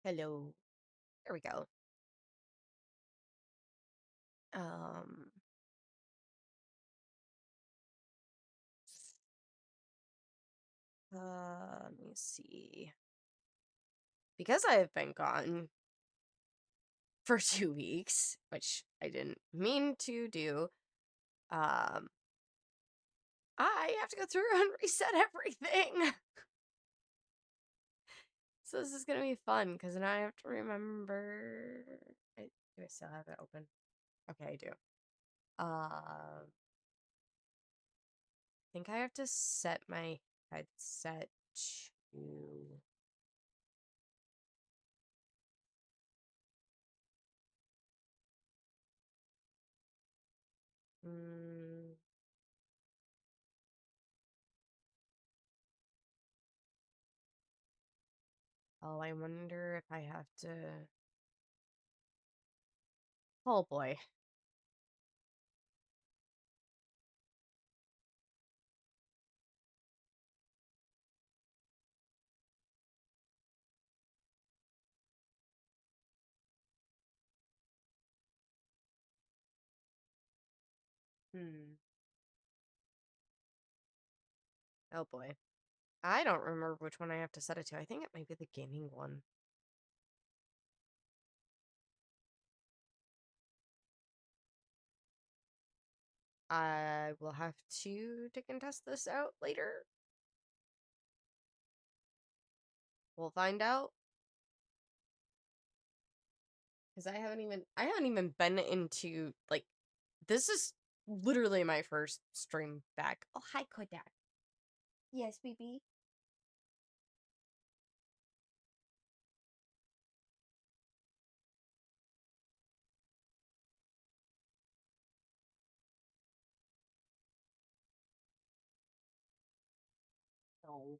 Hello. There we go. Um, let me see. Because I have been gone for 2 weeks, which I didn't mean to do, um, I have to go through and reset everything. So this is gonna be fun because now I have to remember. Do I still have it open? Okay, I do. I think I have to set my headset to. Mm, oh, I wonder if I have to. Oh boy. Hmm. Oh boy. I don't remember which one I have to set it to. I think it might be the gaming one. I will have to take and test this out later. We'll find out. Because I haven't even been into, like, this is literally my first stream back. Oh, hi, Kodak. Yes, baby. No.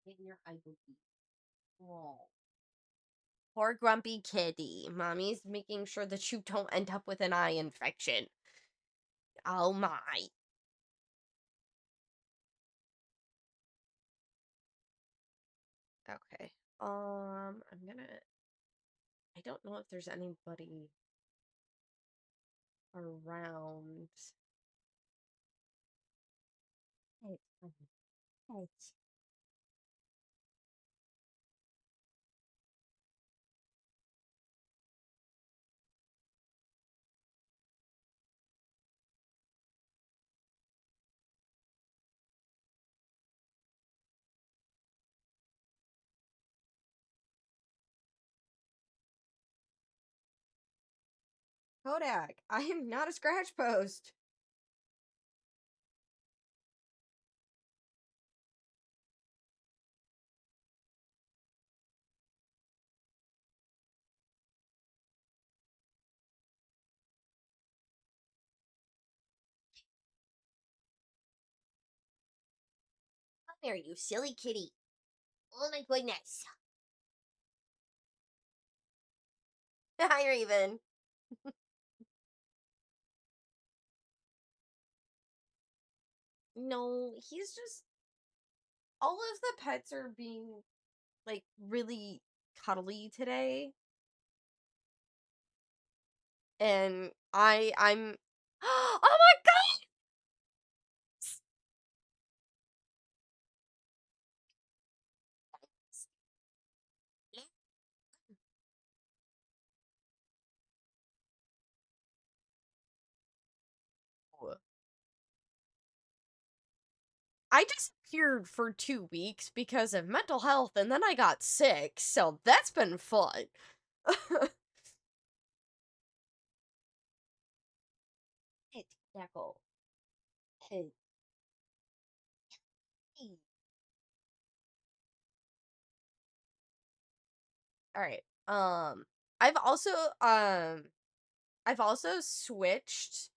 Get in your eye, baby. Oh. Poor grumpy kitty. Mommy's making sure that you don't end up with an eye infection. Oh my. Okay. I'm gonna. I don't know if there's anybody around. Hey, hey. Kodak, I am not a scratch post. Come here, you silly kitty. Oh my goodness. Hi, Raven. No, he's just. All of the pets are being, like, really cuddly today. And I'm. Oh my god! I disappeared for 2 weeks because of mental health, and then I got sick, so that's been fun. Hey, Deckle. Hey. Hey. All right. I've also um I've also switched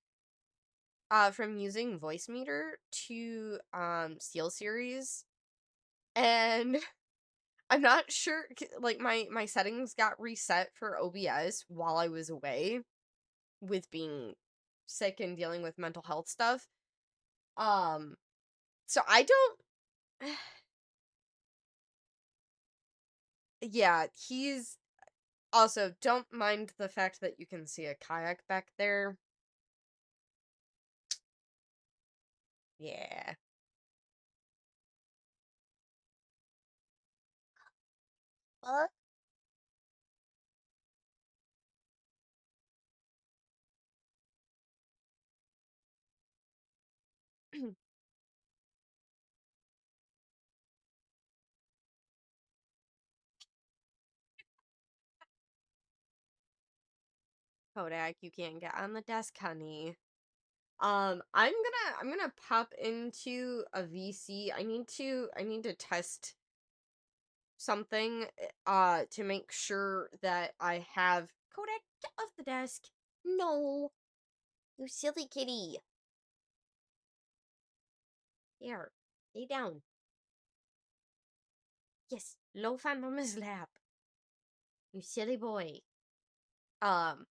from using voice meter to Steel Series, and I'm not sure, like, my settings got reset for OBS while I was away with being sick and dealing with mental health stuff. Um So I don't. Yeah, he's also, don't mind the fact that you can see a kayak back there. Yeah. What? Kodak, you can't get on the desk, honey. I'm gonna pop into a VC. I need to test something to make sure that I have Kodak, get off the desk. No, you silly kitty. Here, lay down. Yes, loaf on mama's lap. You silly boy. Um,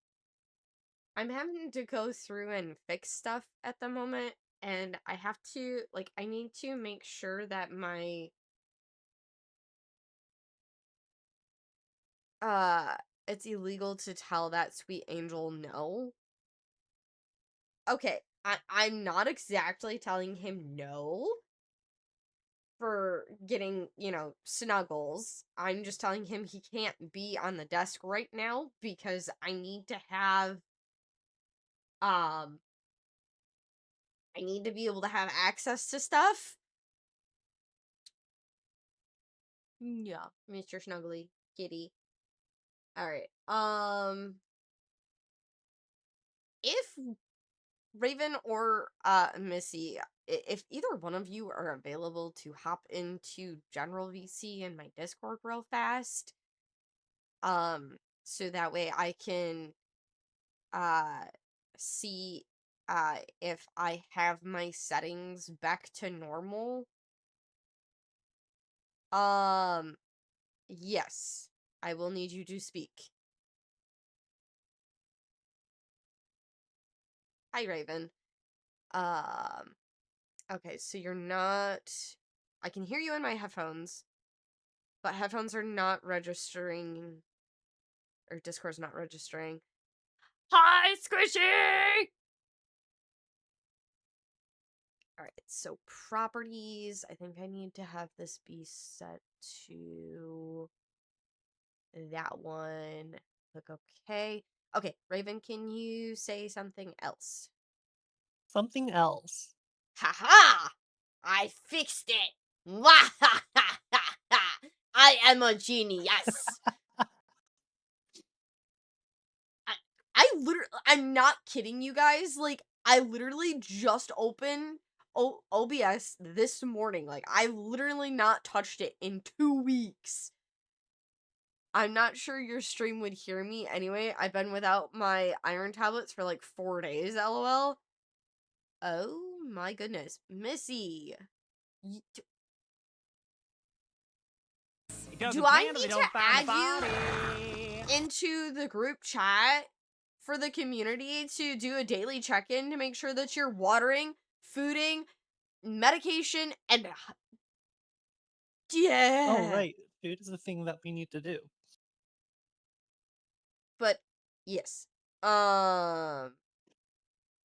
I'm having to go through and fix stuff at the moment, and I have to, like, I need to make sure that my, uh, it's illegal to tell that sweet angel no. Okay, I'm not exactly telling him no for getting, snuggles. I'm just telling him he can't be on the desk right now because um, I need to be able to have access to stuff. Yeah, Mr. Snuggly Kitty. All right. If Raven or Missy, if either one of you are available to hop into General VC in my Discord real fast, so that way I can uh see if I have my settings back to normal. Um, yes, I will need you to speak. Hi, Raven. Um, okay, so you're not. I can hear you in my headphones, but headphones are not registering, or Discord's not registering. Hi, Squishy! Alright, so properties. I think I need to have this be set to that one. Click OK. Okay, Raven, can you say something else? Something else. Haha! I fixed it! Wahahaha! I am a genius! I, I'm not kidding you guys. Like, I literally just opened OBS this morning. Like, I've literally not touched it in 2 weeks. I'm not sure your stream would hear me anyway. I've been without my iron tablets for like 4 days, lol. Oh my goodness. Missy. Do I need to add you into the group chat for the community to do a daily check-in to make sure that you're watering, fooding, medication, and Oh, yeah. right. Food is the thing that we need to do. But yes. Um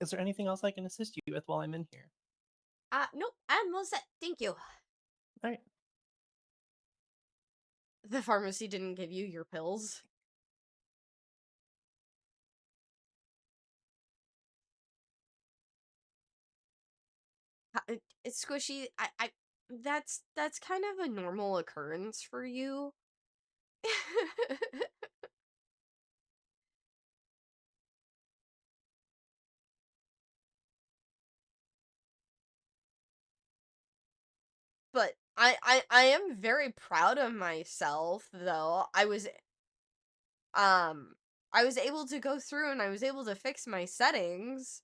Is there anything else I can assist you with while I'm in here? Nope, I'm all set. Thank you. All right. The pharmacy didn't give you your pills. It's squishy. That's kind of a normal occurrence for you. But I am very proud of myself though. Um I was able to go through and I was able to fix my settings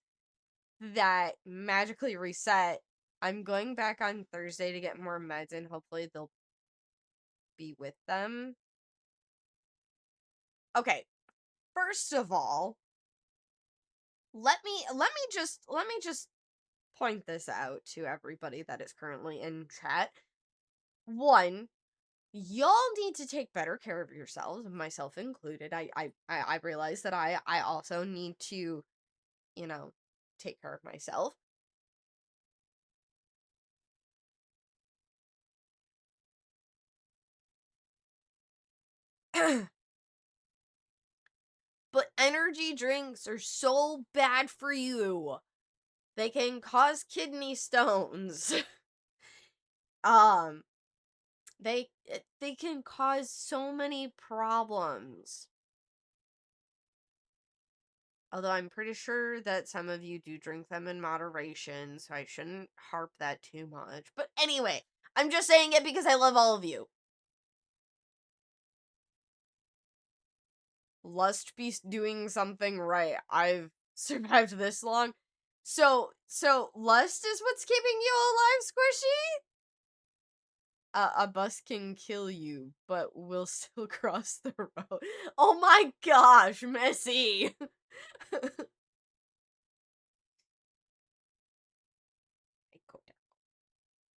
that magically reset. I'm going back on Thursday to get more meds and hopefully they'll be with them. Okay. First of all, let me just point this out to everybody that is currently in chat. One, y'all need to take better care of yourselves, myself included. I realize that I also need to, you know, take care of myself. But energy drinks are so bad for you. They can cause kidney stones. um, they can cause so many problems. Although I'm pretty sure that some of you do drink them in moderation, so I shouldn't harp that too much. But anyway, I'm just saying it because I love all of you. Lust be doing something right. I've survived this long. So lust is what's keeping you alive, Squishy? A bus can kill you, but will still cross the road. Oh my gosh, Missy!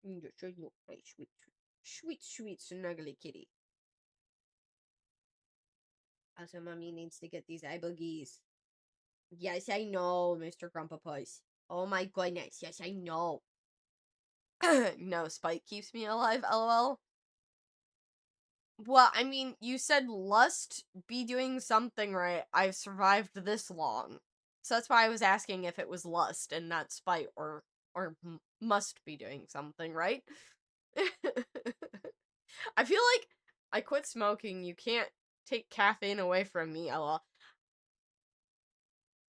Sweet, sweet, sweet, snuggly kitty. Also, mommy needs to get these eye boogies. Yes, I know, Mr. Grandpa Puss. Oh my goodness, yes, I know. No, Spike keeps me alive, lol. Well, I mean, you said lust be doing something right. I've survived this long. So that's why I was asking if it was lust and not spite or must be doing something right. I feel like I quit smoking. You can't take caffeine away from me, lol.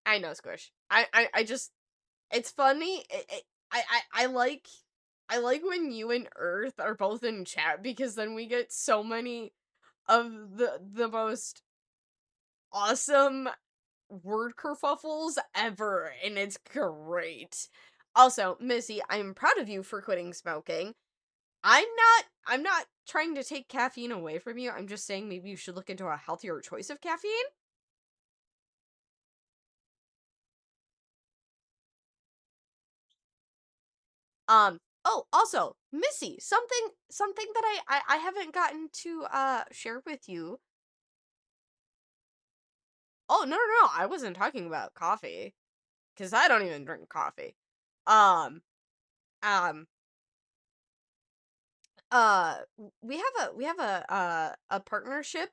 I know, Squish. I just it's funny. I like I like when you and Earth are both in chat because then we get so many of the most awesome word kerfuffles ever, and it's great. Also, Missy, I'm proud of you for quitting smoking. I'm not trying to take caffeine away from you. I'm just saying maybe you should look into a healthier choice of caffeine. Oh, also, Missy, something that I haven't gotten to share with you. Oh, no, I wasn't talking about coffee cuz I don't even drink coffee. Um um we have a partnership.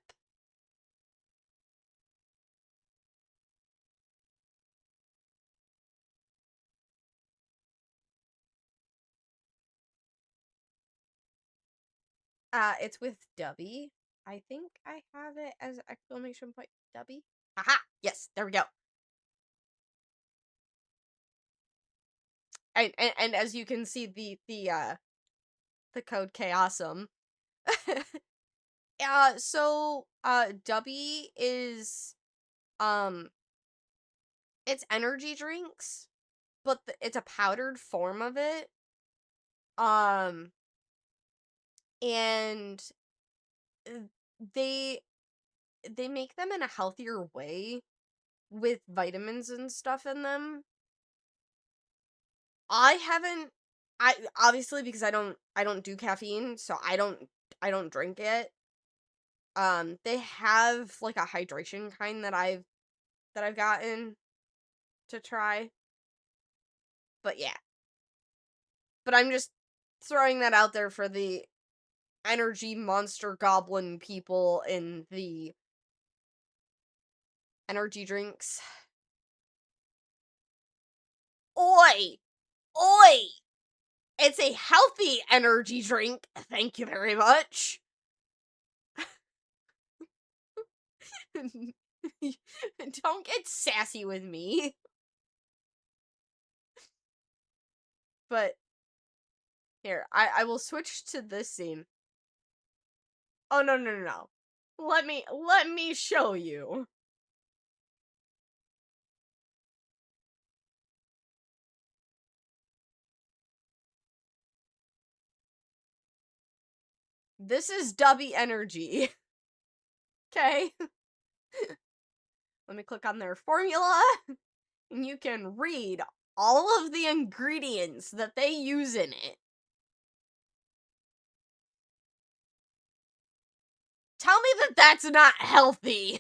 It's with Dubby. I think I have it as exclamation point Dubby. Aha! Yes, there we go. And as you can see, the code chaosum. Dubby is um it's energy drinks, but it's a powdered form of it. Um and uh, they they make them in a healthier way with vitamins and stuff in them. I haven't I obviously because I don't do caffeine, so I don't drink it. They have like a hydration kind that I've gotten to try. But yeah. But I'm just throwing that out there for the energy monster goblin people in the energy drinks. Oi! Oi! It's a healthy energy drink. Thank you very much. Don't get sassy with me. But here, I will switch to this scene. Oh no. Let me show you. This is Dubby Energy. Okay? Let me click on their formula and you can read all of the ingredients that they use in it. Tell me that that's not healthy.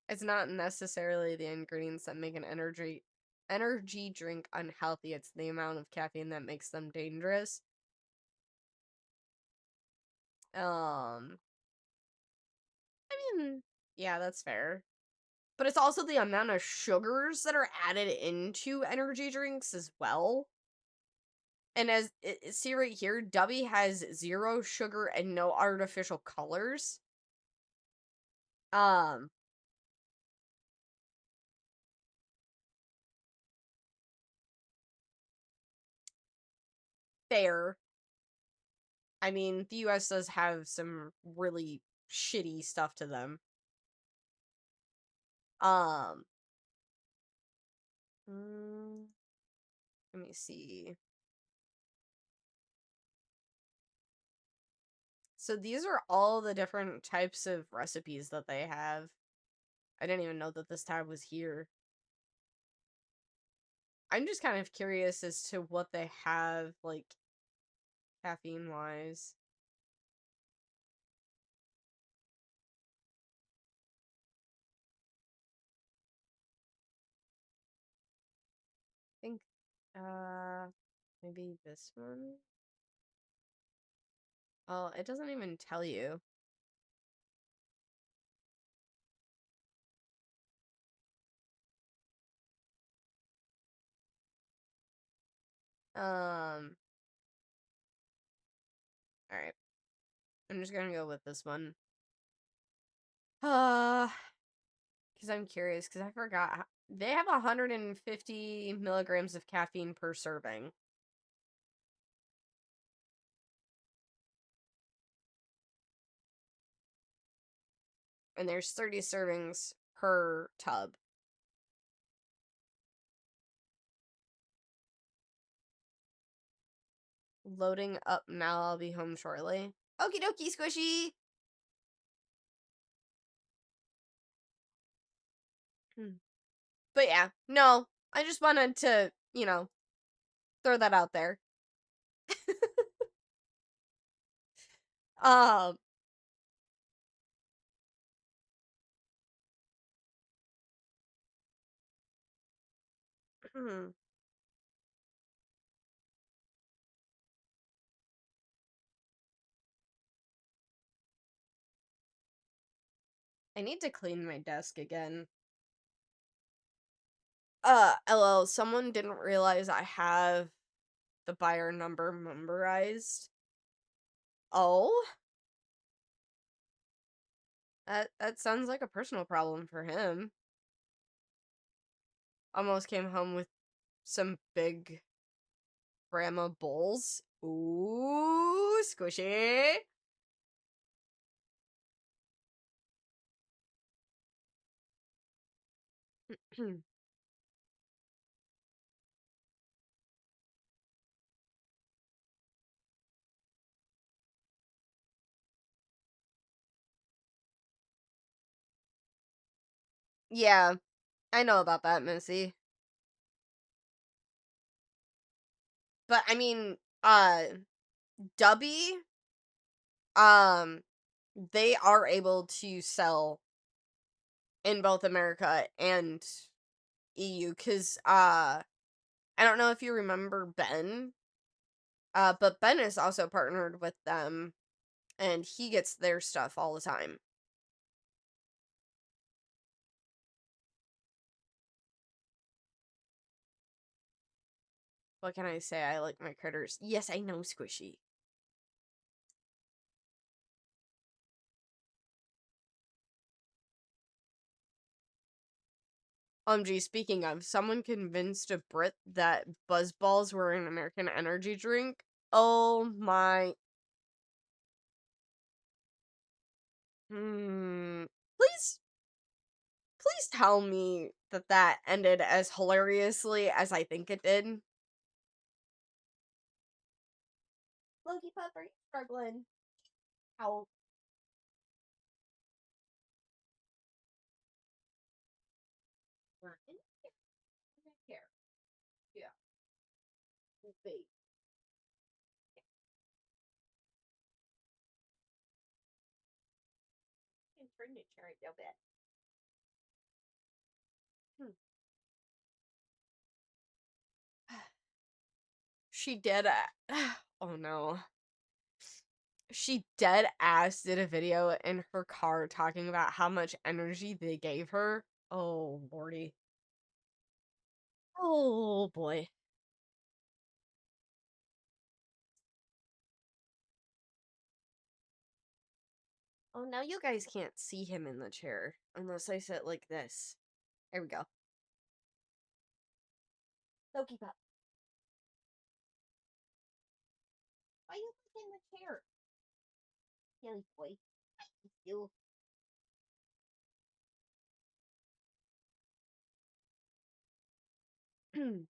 It's not necessarily the ingredients that make an energy drink unhealthy. It's the amount of caffeine that makes them dangerous. Um, I mean, yeah, that's fair. But it's also the amount of sugars that are added into energy drinks as well. And as see right here, Dubby has 0 sugar and no artificial colors. Um, fair. I mean, the US does have some really shitty stuff to them. Um, mm, let me see. So these are all the different types of recipes that they have. I didn't even know that this tab was here. I'm just kind of curious as to what they have, like, caffeine wise. I think, maybe this one? Oh, it doesn't even tell you. Alright. I'm just gonna go with this one. Because I'm curious, because I forgot. They have 150 milligrams of caffeine per serving. And there's 30 servings per tub. Loading up now, I'll be home shortly. Okie dokie, squishy! But yeah, no, I just wanted to, throw that out there. Um, I need to clean my desk again. LL, someone didn't realize I have the buyer number memorized. Oh? That sounds like a personal problem for him. Almost came home with some big grandma bowls. Ooh, squishy. Yeah, I know about that, Missy. But I mean, Dubby, um, they are able to sell in both America and EU because I don't know if you remember Ben, but Ben is also partnered with them and he gets their stuff all the time. What can I say? I like my critters. Yes, I know, Squishy. Gee, speaking of, someone convinced a Brit that Buzzballs were an American energy drink. Oh my. Hmm. Please? Please tell me that that ended as hilariously as I think it did. Loki Pup, are you struggling? How? Right in here. Yeah. Wait. I'm turning the chair a little bit. Hmm. She did. Oh no. She dead ass did a video in her car talking about how much energy they gave her. Oh lordy. Oh boy. Oh, now you guys can't see him in the chair unless I sit like this. There we go. Loki Pup. Why you in the chair? Silly boy. You. Hmm.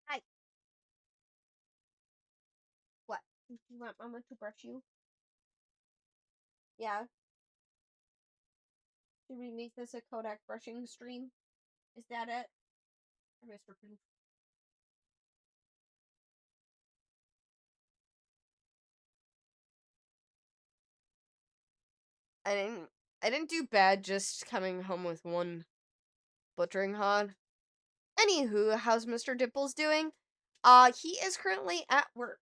Hi. What? You want Mama to brush you? Yeah. Should we make this a Kodak brushing stream? Is that it? Or Mr. Poof? I didn't I didn't do bad just coming home with one butchering hod. Anywho, how's Mr. Dimples doing? He is currently at work.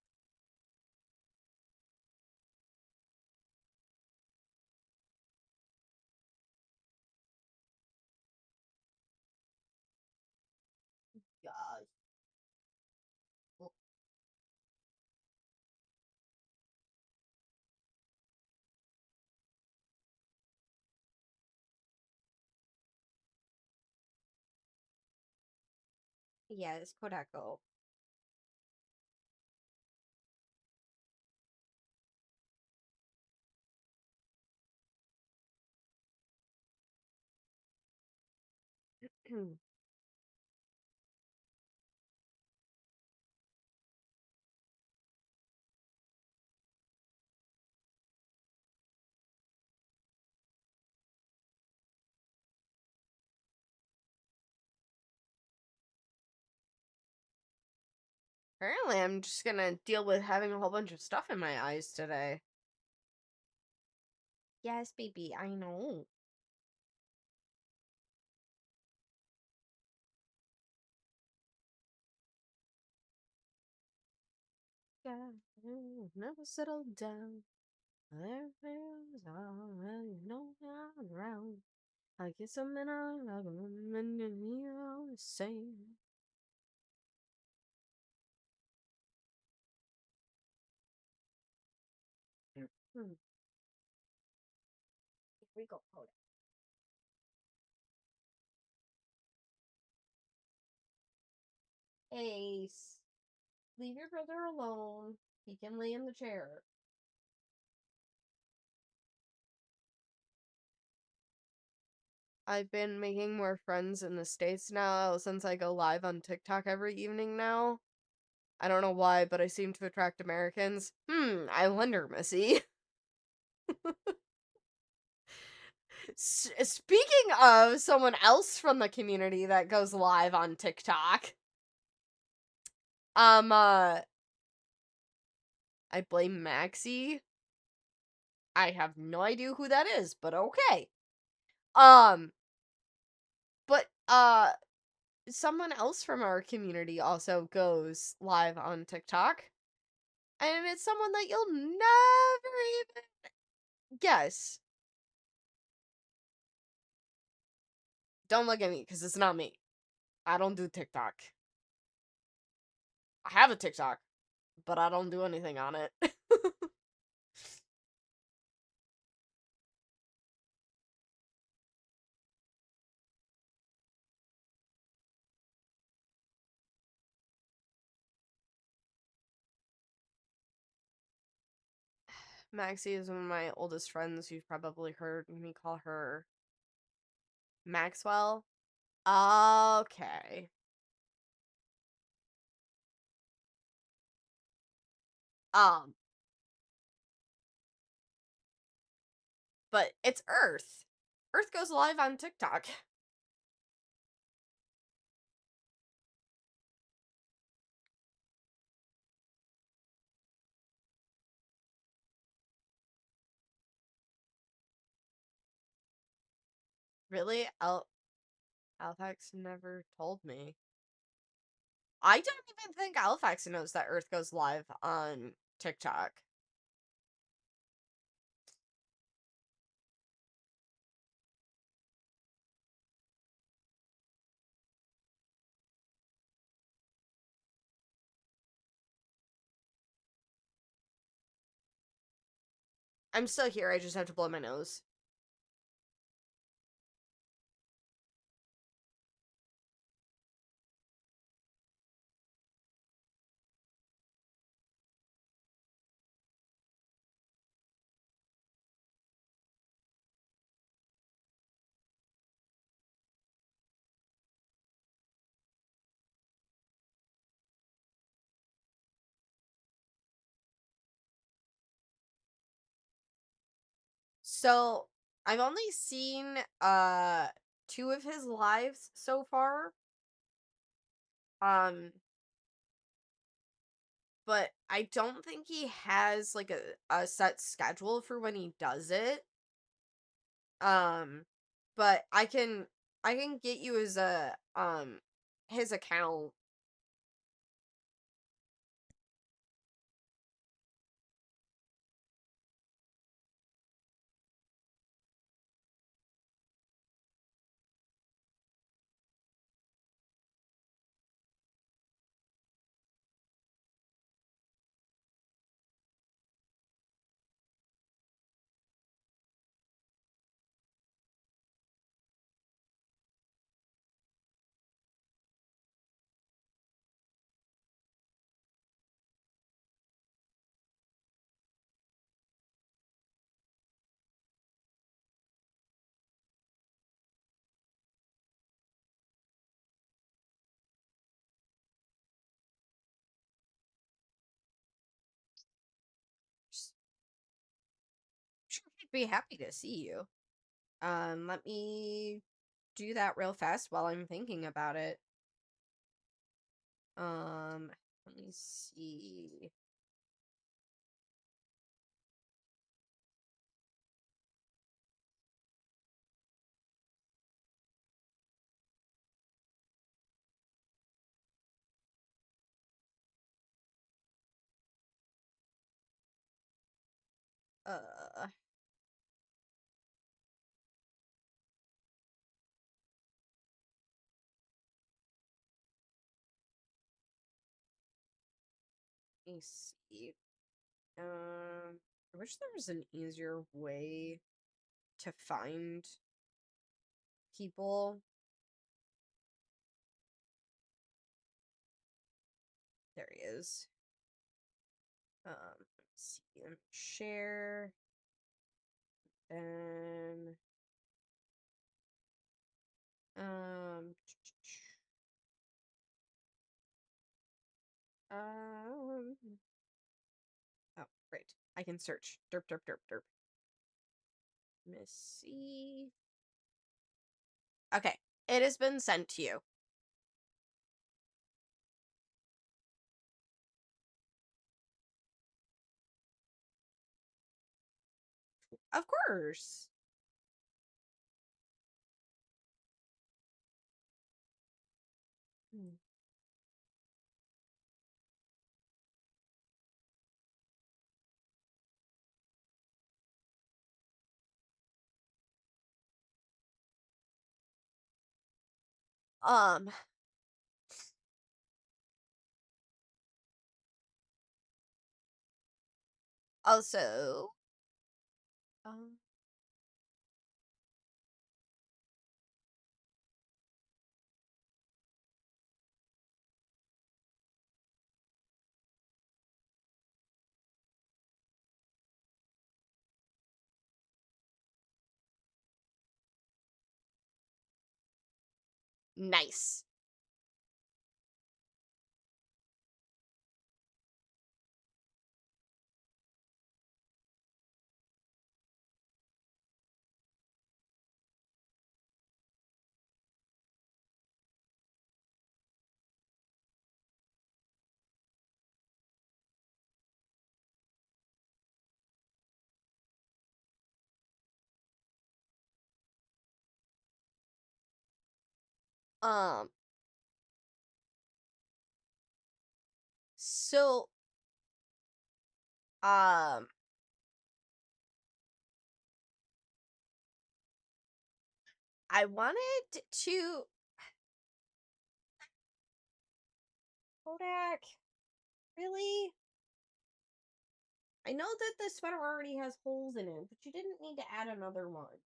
Yes. Well, yes, Kodako. Apparently, I'm just gonna deal with having a whole bunch of stuff in my eyes today. Yes, baby, I know. God, never settle down. There feels already know I'm around. I get some men I love them and you the same. Hmm. Here we go, hold it. Ace, leave your brother alone. He can lay in the chair. I've been making more friends in the States now since I go live on TikTok every evening now. I don't know why, but I seem to attract Americans. I wonder, Missy. Speaking of someone else from the community that goes live on TikTok, um, uh, I blame Maxie. I have no idea who that is, but okay. Um, but someone else from our community also goes live on TikTok, and it's someone that you'll never even guess. Don't look at me, because it's not me. I don't do TikTok. I have a TikTok, but I don't do anything on it. Maxie is one of my oldest friends. You've probably heard me call her Maxwell. Okay. Um, but it's Earth. Earth goes live on TikTok. Really? Alfax never told me. I don't even think Alfax knows that Earth goes live on TikTok. I'm still here. I just have to blow my nose. So, I've only seen two of his lives so far. Um, but I don't think he has like a set schedule for when he does it. Um, but I can get you his account. Sure, he'd be happy to see you. Let me do that real fast while I'm thinking about it. Let me see. Let me see. I wish there was an easier way to find people. There he is. Let's see. Share. And um, um. Oh, great. I can search. Derp, derp, derp, derp. Let me see. Okay, it has been sent to you. Of course. Hmm. Um. Also. Um. Nice. Um, so, um, I wanted to Kodak, really? I know that the sweater already has holes in it, but you didn't need to add another one.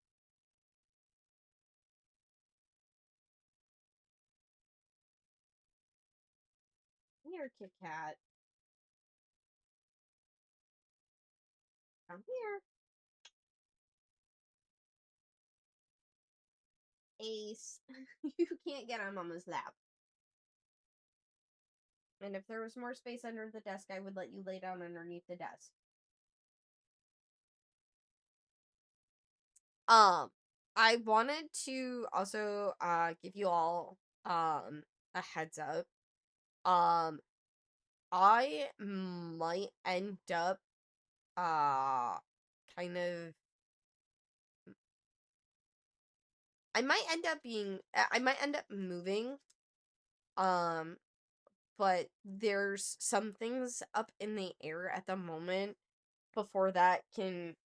Come here, Kit Kat. Come here. Ace. You can't get on Mama's lap. And if there was more space under the desk, I would let you lay down underneath the desk. Um, I wanted to also give you all a heads up. Um, I might end up uh kind of I might end up moving. Um, but there's some things up in the air at the moment before that can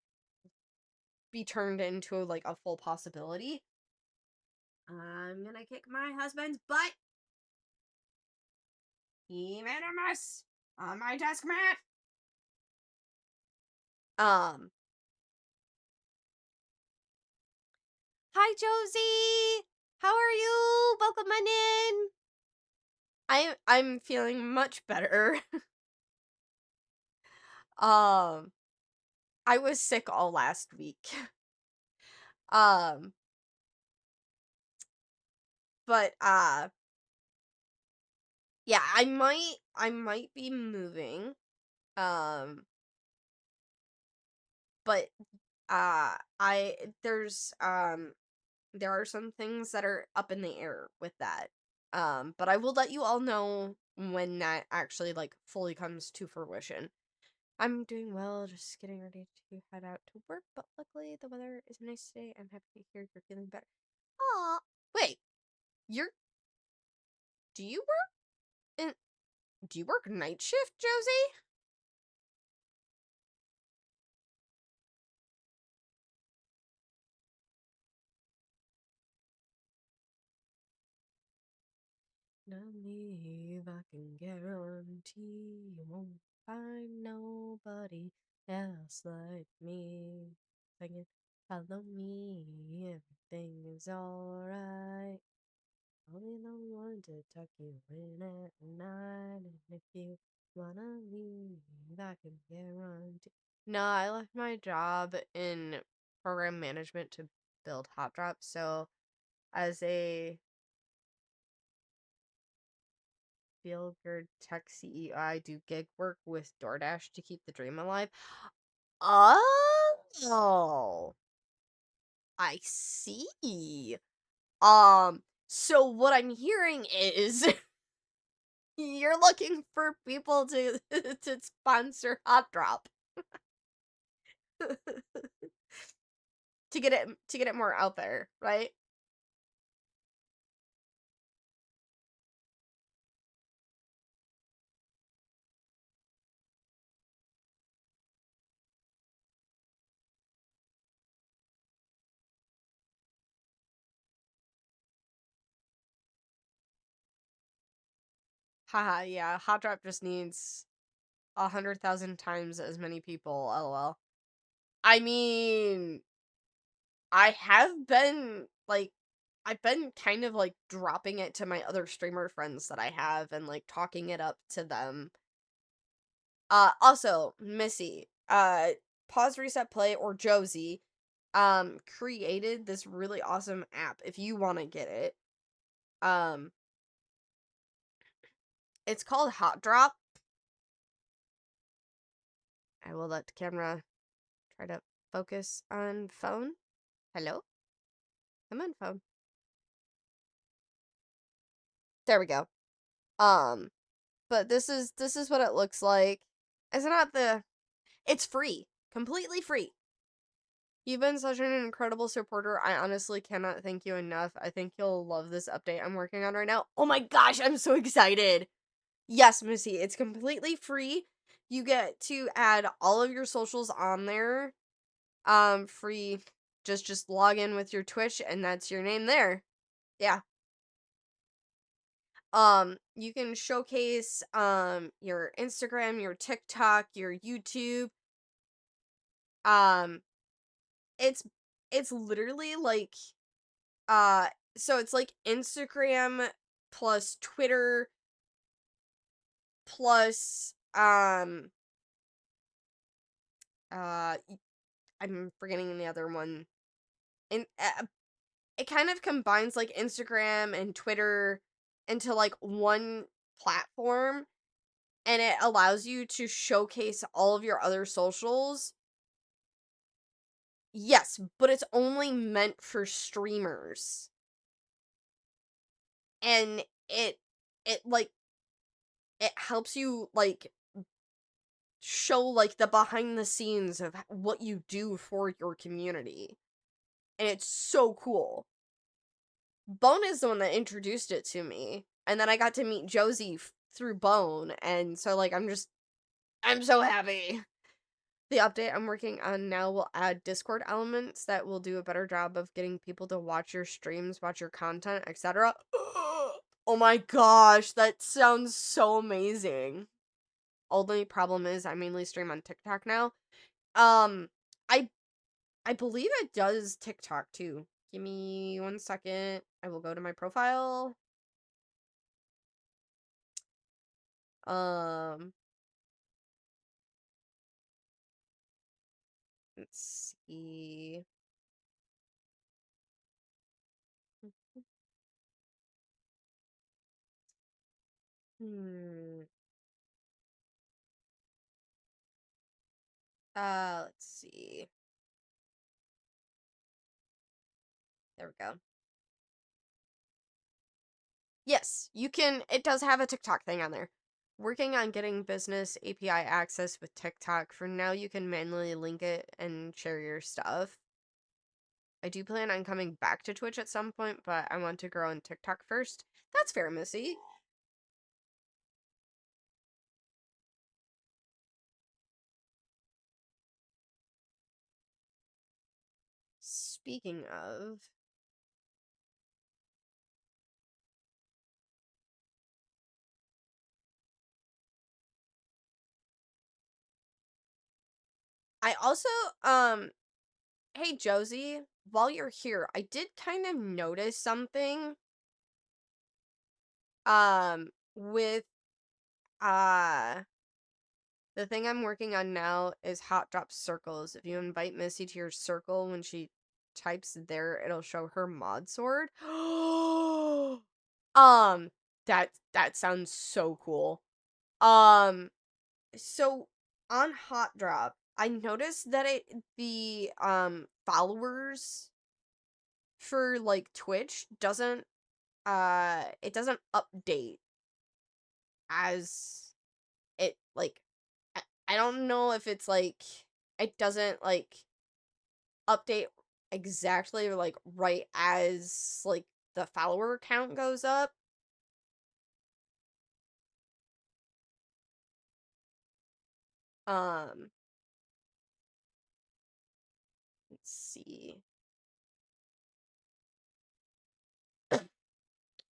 be turned into like a full possibility. I'm gonna kick my husband's butt. He made a mess on my desk mat. Um, Hi Josie. How are you? Welcome on in. I'm feeling much better. um, I was sick all last week. um, but yeah, I might be moving. Um, but I there are some things that are up in the air with that. But I will let you all know when that actually like fully comes to fruition. I'm doing well, just getting ready to head out to work, but luckily the weather is nice today. I'm happy to hear you're feeling better. Aw, wait, you're do you work in do you work night shift, Josie? Don't leave, I can guarantee you won't find nobody else like me. Singing, follow me, everything is alright. I'll be the one to tuck you in at night, and if you wanna leave, I can guarantee. No, I left my job in program management to build hot drops, so as a feel good tech CEO, I do gig work with DoorDash to keep the dream alive. Oh, I see. So what I'm hearing is you're looking for people to to sponsor Hot Drop to get it more out there, right? Haha, yeah, Hot Drop just needs 100,000 times as many people, lol. I mean, I have been like I've been kind of like dropping it to my other streamer friends that I have and like talking it up to them. Also, Missy, pause, reset, play, or Josie, created this really awesome app if you want to get it. Um, it's called Hot Drop. I will let the camera try to focus on phone. Hello? I'm on phone. There we go. Um, but this is what it looks like. It's not the it's free. Completely free. You've been such an incredible supporter. I honestly cannot thank you enough. I think you'll love this update I'm working on right now. Oh my gosh, I'm so excited. Yes, Missy, it's completely free. You get to add all of your socials on there. Free. Just log in with your Twitch and that's your name there. Yeah. You can showcase your Instagram, your TikTok, your YouTube. Um it's it's literally like uh so it's like Instagram plus Twitter plus uh y- I'm forgetting the other one. And it kind of combines like Instagram and Twitter into like one platform, and it allows you to showcase all of your other socials. Yes, but it's only meant for streamers. And it it like it helps you like show like the behind the scenes of what you do for your community. And it's so cool. Bone is the one that introduced it to me. And then I got to meet Josie through Bone. And so like I'm so happy. The update I'm working on now will add Discord elements that will do a better job of getting people to watch your streams, watch your content, etc. Oh my gosh, that sounds so amazing. Only problem is I mainly stream on TikTok now. Um, I I believe it does TikTok too. Give me 1 second. I will go to my profile. Um, let's see. Hmm. Let's see. There we go. Yes, you can. It does have a TikTok thing on there. Working on getting business API access with TikTok. For now, you can manually link it and share your stuff. I do plan on coming back to Twitch at some point, but I want to grow on TikTok first. That's fair, Missy. Speaking of, I also, hey Josie, while you're here, I did kind of notice something, with, uh, the thing I'm working on now is hot drop circles. If you invite Missy to your circle, when she types there, it'll show her mod sword. um, that sounds so cool. Um, so on hot drop, I noticed that the followers for like Twitch doesn't it doesn't update as it like I don't know if it's like it doesn't like update exactly like right as like the follower count goes up. Um let's see.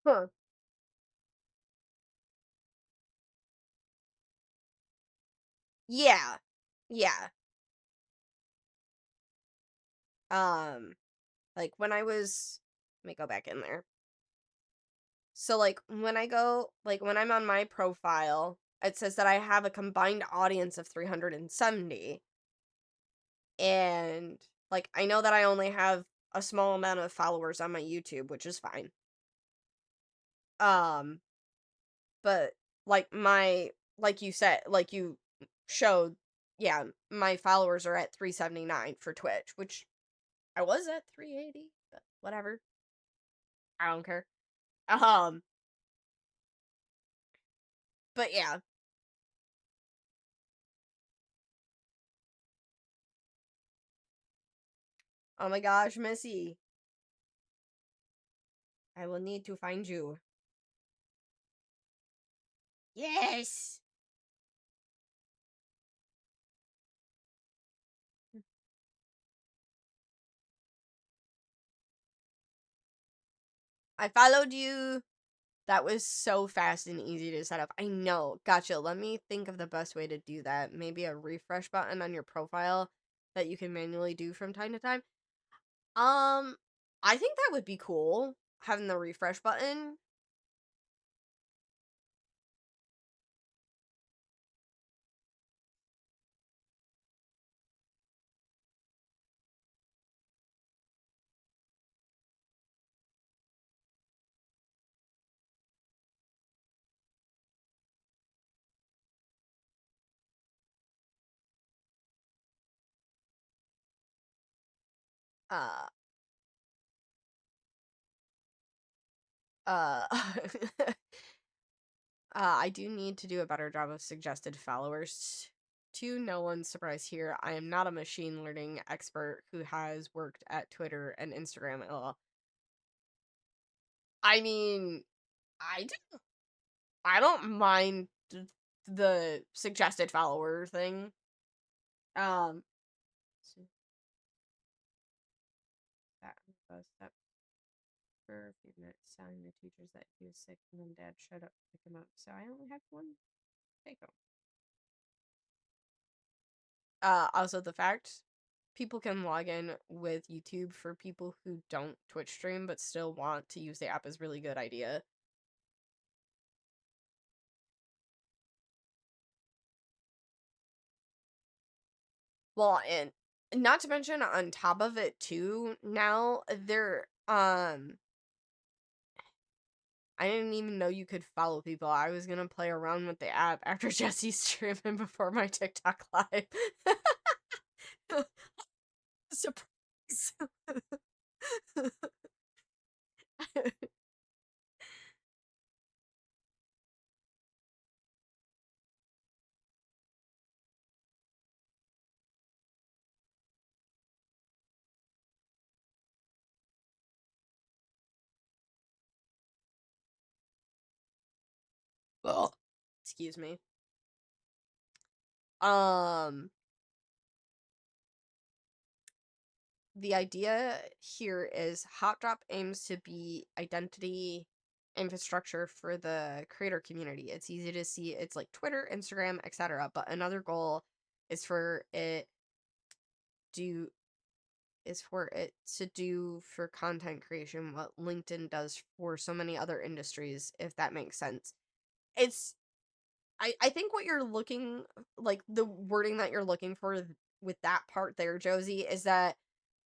Huh. Yeah. Yeah. Um like when I was let me go back in there. So like when I'm on my profile, it says that I have a combined audience of 370. And like I know that I only have a small amount of followers on my YouTube, which is fine. Um, but like you said, like you showed, yeah, my followers are at 379 for Twitch, which I was at 380, but whatever. I don't care. Um, but yeah. Oh my gosh, Missy. I will need to find you. Yes. I followed you. That was so fast and easy to set up. I know. Gotcha. Let me think of the best way to do that. Maybe a refresh button on your profile that you can manually do from time to time. Um, I think that would be cool, having the refresh button. Uh, uh, I do need to do a better job of suggested followers. To no one's surprise here, I am not a machine learning expert who has worked at Twitter and Instagram at all. I mean, I do, I don't mind the suggested follower thing. So that was that for a few minutes telling the teachers that he was sick, and then Dad showed up to pick him up. So I only have one take home. Also the fact people can log in with YouTube for people who don't Twitch stream but still want to use the app is really good idea. Well, and not to mention on top of it too, now they're I didn't even know you could follow people. I was gonna play around with the app after Jesse's stream and before my TikTok live. Surprise. Well, excuse me. Um, the idea here is Hot Drop aims to be identity infrastructure for the creator community. It's easy to see. It's like Twitter, Instagram, etc. But another goal is for it do is for it to do for content creation what LinkedIn does for so many other industries, if that makes sense. It's I think what you're looking like the wording that you're looking for with that part there, Josie, is that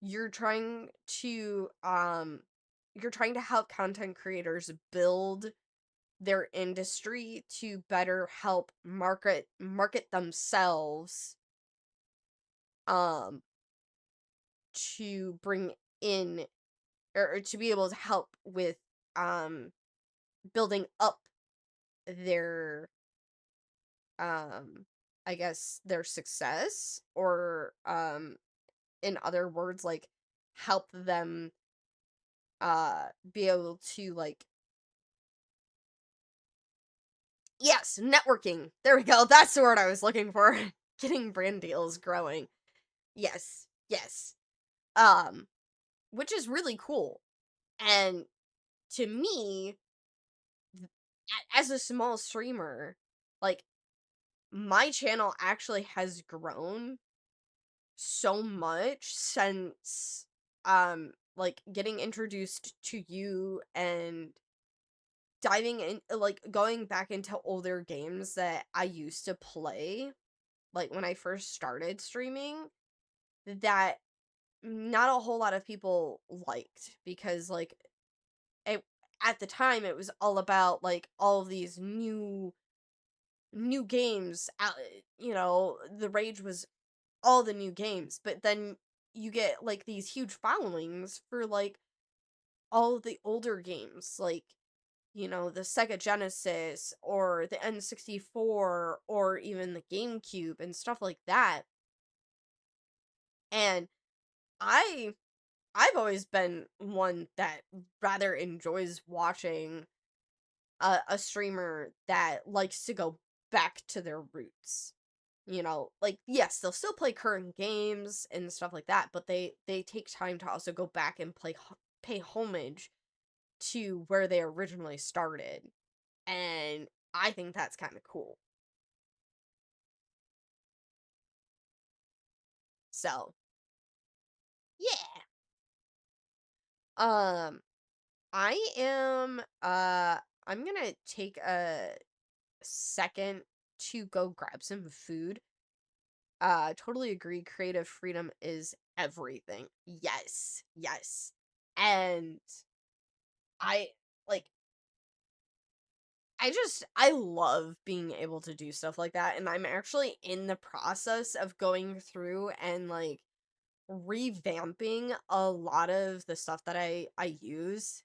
you're trying to you're trying to help content creators build their industry to better help market themselves um to bring in or to be able to help with um building up their I guess their success or in other words like help them be able to like yes, networking. There we go. That's the word I was looking for. Getting brand deals growing. Yes. Yes. Um which is really cool. And to me as a small streamer, like my channel actually has grown so much since like getting introduced to you and diving in like going back into older games that I used to play like when I first started streaming that not a whole lot of people liked because like it at the time it was all about like all of these new games out, the rage was all the new games, but then you get like these huge followings for like all of the older games, like the Sega Genesis or the N64 or even the GameCube and stuff like that. And I I've always been one that rather enjoys watching a streamer that likes to go back to their roots. Like yes, they'll still play current games and stuff like that, but they take time to also go back and pay homage to where they originally started. And I think that's kind of cool. So, yeah. Um I am I'm going to take a second to go grab some food. Totally agree. Creative freedom is everything. Yes. Yes. And I like I love being able to do stuff like that, and I'm actually in the process of going through and like revamping a lot of the stuff that I use.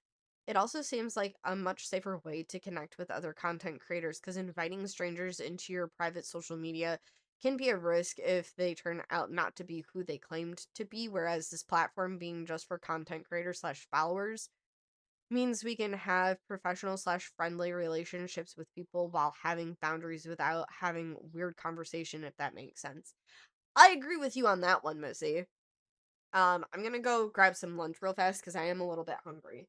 It also seems like a much safer way to connect with other content creators because inviting strangers into your private social media can be a risk if they turn out not to be who they claimed to be, whereas this platform being just for content creators slash followers means we can have professional slash friendly relationships with people while having boundaries without having weird conversation, if that makes sense. I agree with you on that one, Missy. I'm gonna go grab some lunch real fast because I am a little bit hungry.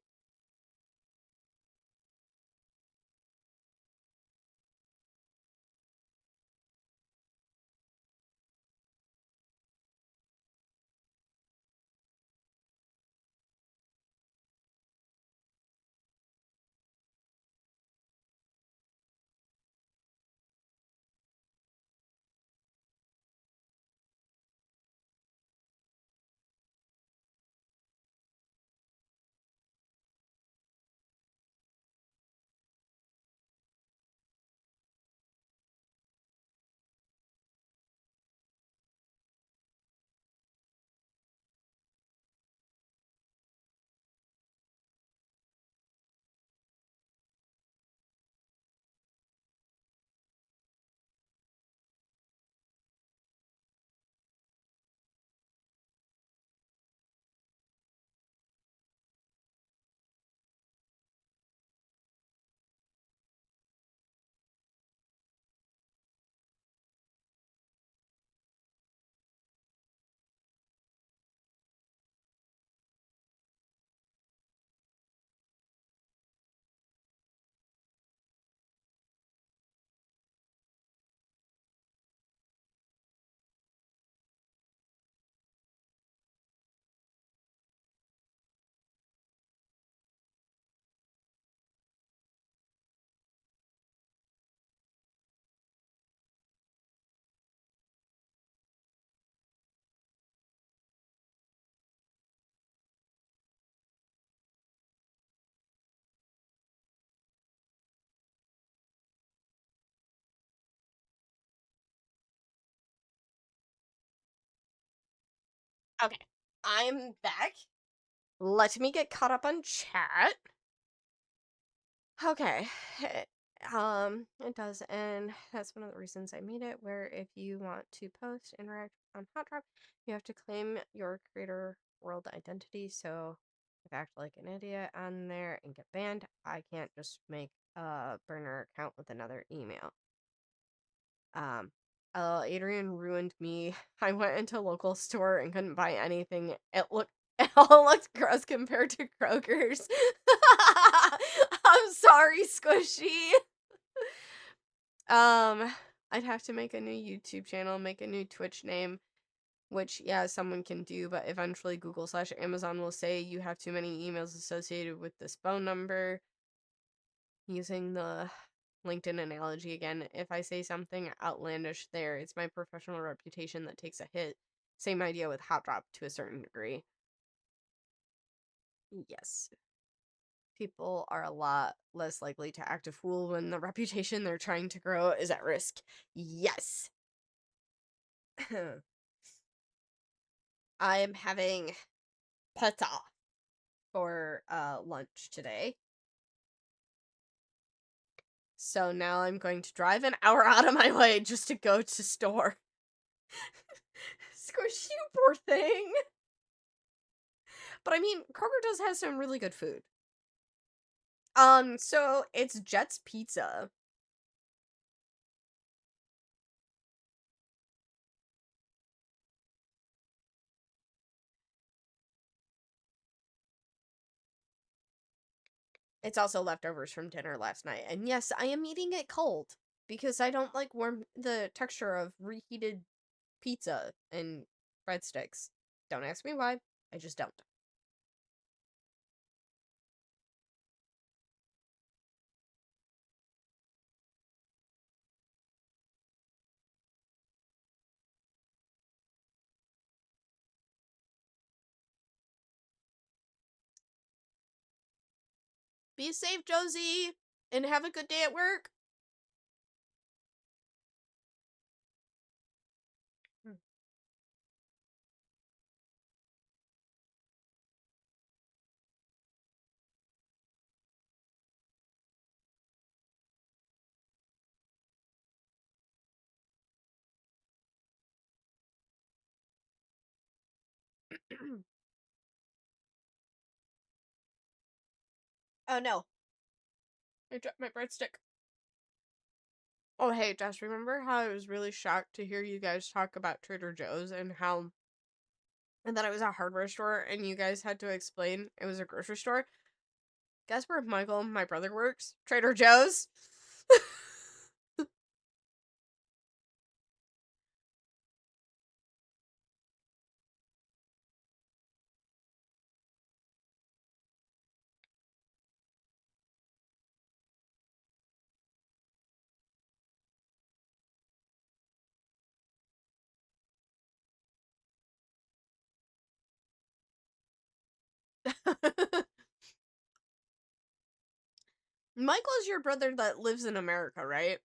Okay, I'm back. Let me get caught up on chat. Okay. It does, and that's one of the reasons I made it, where if you want to post, interact on Hot Drop, you have to claim your creator world identity, so if I act like an idiot on there and get banned, I can't just make a burner account with another email. Um, Adrian ruined me. I went into a local store and couldn't buy anything. It all looked gross compared to Kroger's. I'm sorry, Squishy. Um, I'd have to make a new YouTube channel, make a new Twitch name, which yeah, someone can do, but eventually Google slash Amazon will say you have too many emails associated with this phone number. Using the LinkedIn analogy again, if I say something outlandish there, it's my professional reputation that takes a hit. Same idea with Hot Drop to a certain degree. Yes. People are a lot less likely to act a fool when the reputation they're trying to grow is at risk. Yes. I am having pata for lunch today. So now I'm going to drive an hour out of my way just to go to store. Squish, you poor thing. But I mean, Kroger does have some really good food. So it's Jet's Pizza. It's also leftovers from dinner last night. And yes, I am eating it cold because I don't like the texture of reheated pizza and breadsticks. Don't ask me why. I just don't. Be safe, Josie, and have a good day at work. Oh no, I dropped my breadstick. Oh hey, Jess, remember how I was really shocked to hear you guys talk about Trader Joe's and that it was a hardware store and you guys had to explain it was a grocery store? Guess where Michael, my brother, works? Trader Joe's. Michael's your brother that lives in America, right?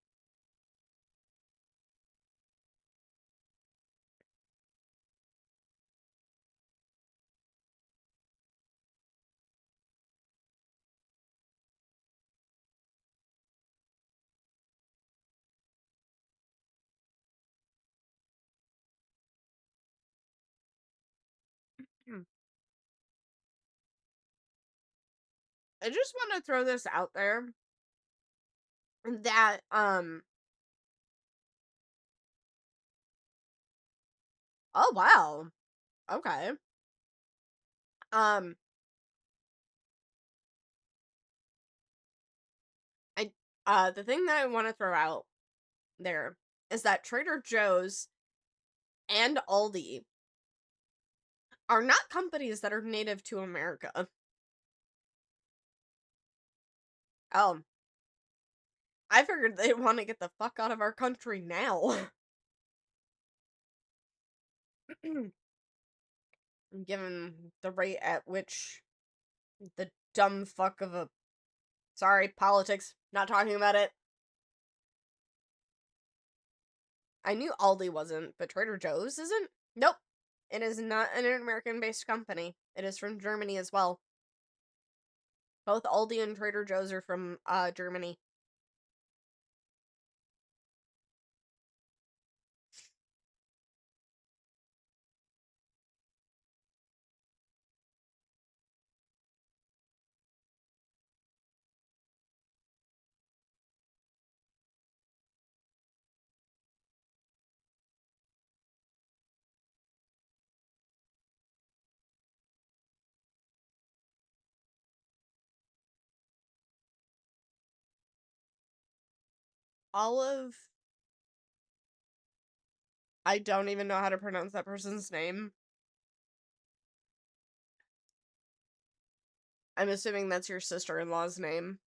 I just want to throw this out there that oh wow. Okay. Um I the thing that I want to throw out there is that Trader Joe's and Aldi are not companies that are native to America. Um I figured they'd want to get the fuck out of our country now. Given the rate at which the dumb fuck of a sorry, politics, not talking about it. I knew Aldi wasn't, but Trader Joe's isn't? Nope. It is not an American based company. It is from Germany as well. Both Aldi and Trader Joe's are from Germany. Olive, I don't even know how to pronounce that person's name. I'm assuming that's your sister-in-law's name.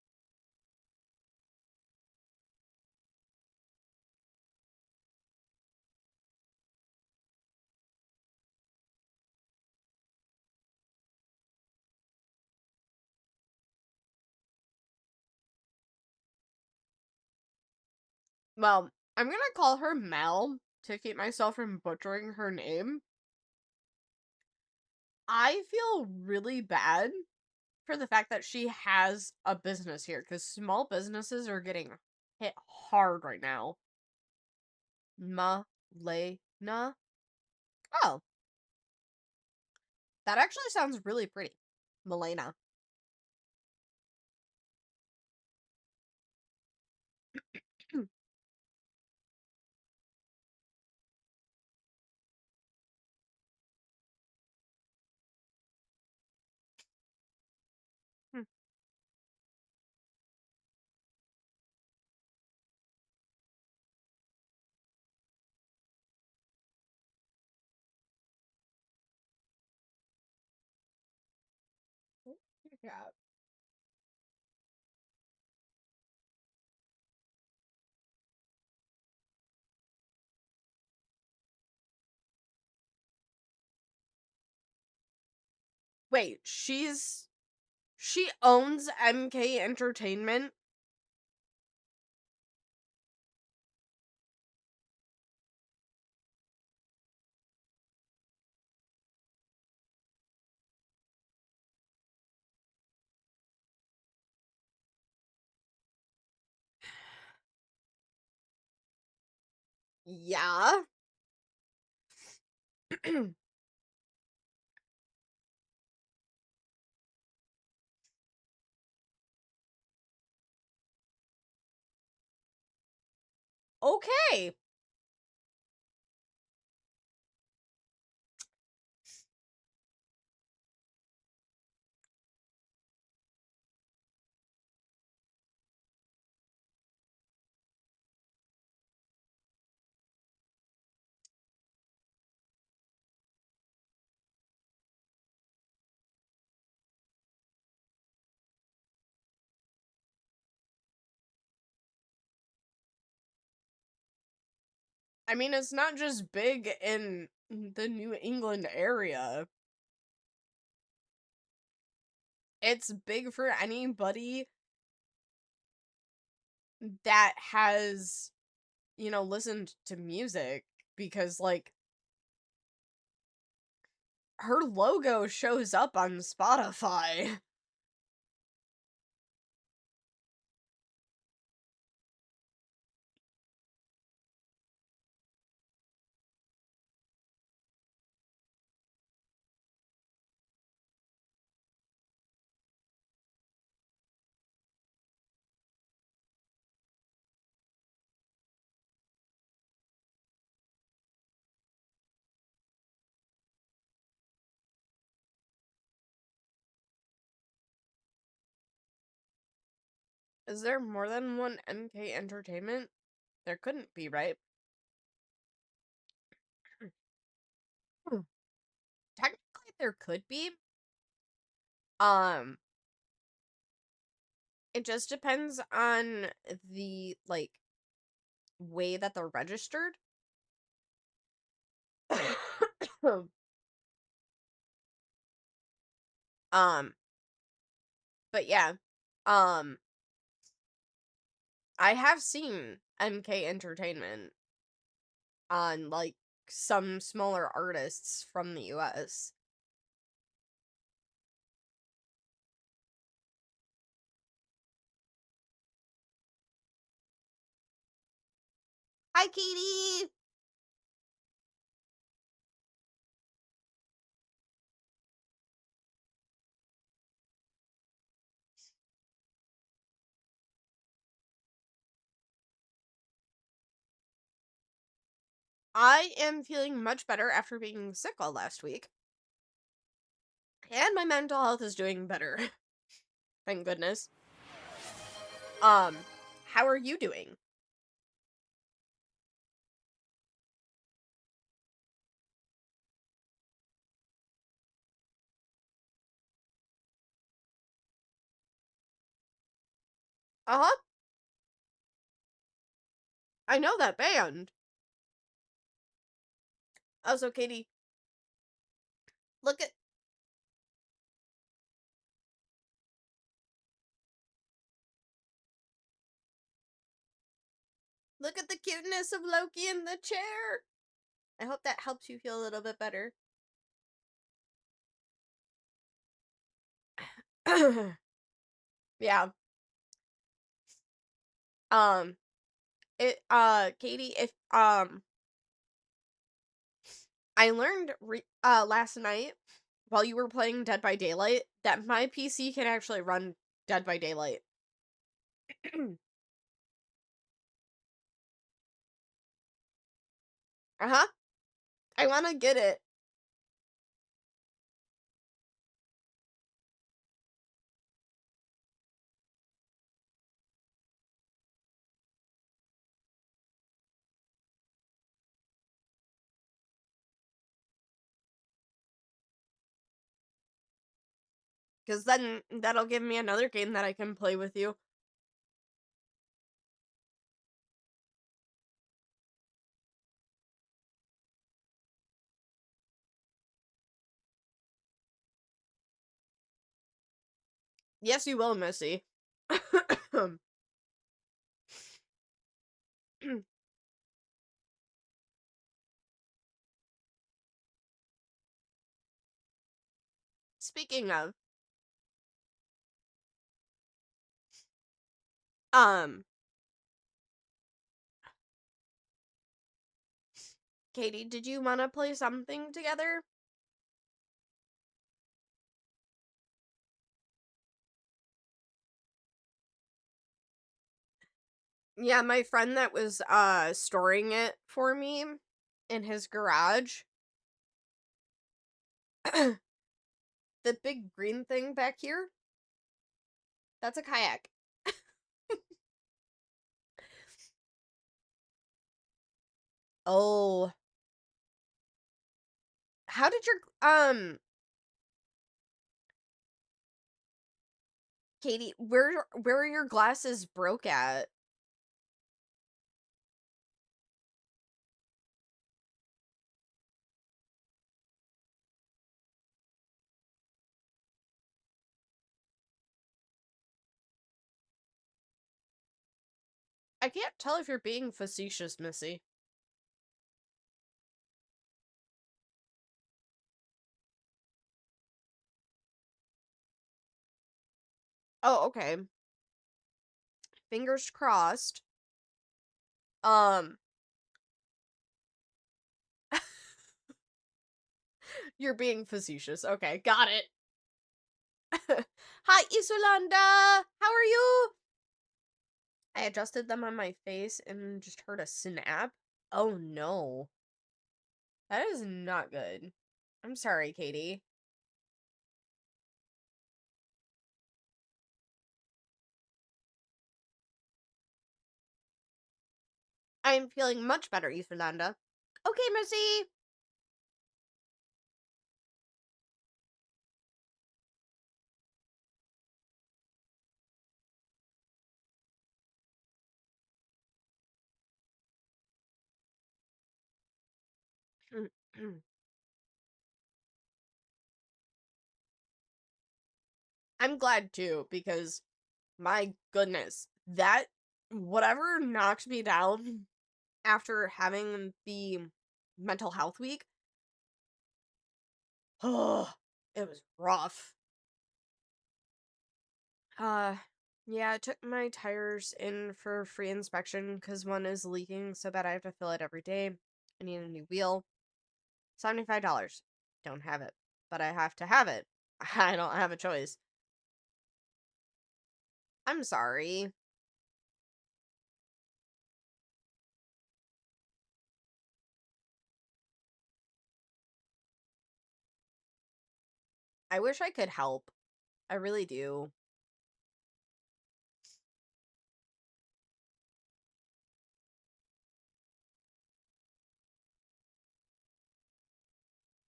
Well, I'm gonna call her Mel to keep myself from butchering her name. I feel really bad for the fact that she has a business here because small businesses are getting hit hard right now. Malena. Oh, that actually sounds really pretty. Malena. Yeah. Wait, she owns MK Entertainment? Yeah. Okay. I mean, it's not just big in the New England area. It's big for anybody that has, listened to music because, like, her logo shows up on Spotify. Is there more than one MK Entertainment? There couldn't be, right? Hmm. Technically, there could be. Um, it just depends on the, like, way that they're registered. um, but yeah. Um, I have seen MK Entertainment on, like, some smaller artists from the US. Hi, Katie! I am feeling much better after being sick all last week. And my mental health is doing better. Thank goodness. Um, how are you doing? Uh-huh. I know that band. Also, Katie, look at Look at the cuteness of Loki in the chair. I hope that helps you feel a little bit better. Yeah. Um Katie, if I learned last night while you were playing Dead by Daylight that my PC can actually run Dead by Daylight. Uh-huh. I want to get it. Cuz then that'll give me another game that I can play with you. Yes, you will, Missy. Speaking of, um, Katie, did you want to play something together? Yeah, my friend that was storing it for me in his garage. The big green thing back here, that's a kayak. Oh, how did your Katie, where are your glasses broke at? I can't tell if you're being facetious, Missy. Oh, okay. Fingers crossed. Um, you're being facetious. Okay, got it. Hi, Isolanda! How are you? I adjusted them on my face and just heard a snap. Oh no. That is not good. I'm sorry, Katie. I'm feeling much better, Isolanda. Okay, Missy! I'm glad too, because my goodness, that whatever knocked me down after having the mental health week, oh, it was rough. Uh, yeah, I took my tires in for free inspection because one is leaking so bad I have to fill it every day. I need a new wheel. $75. Don't have it, but I have to have it. I don't have a choice. I'm sorry. I wish I could help. I really do.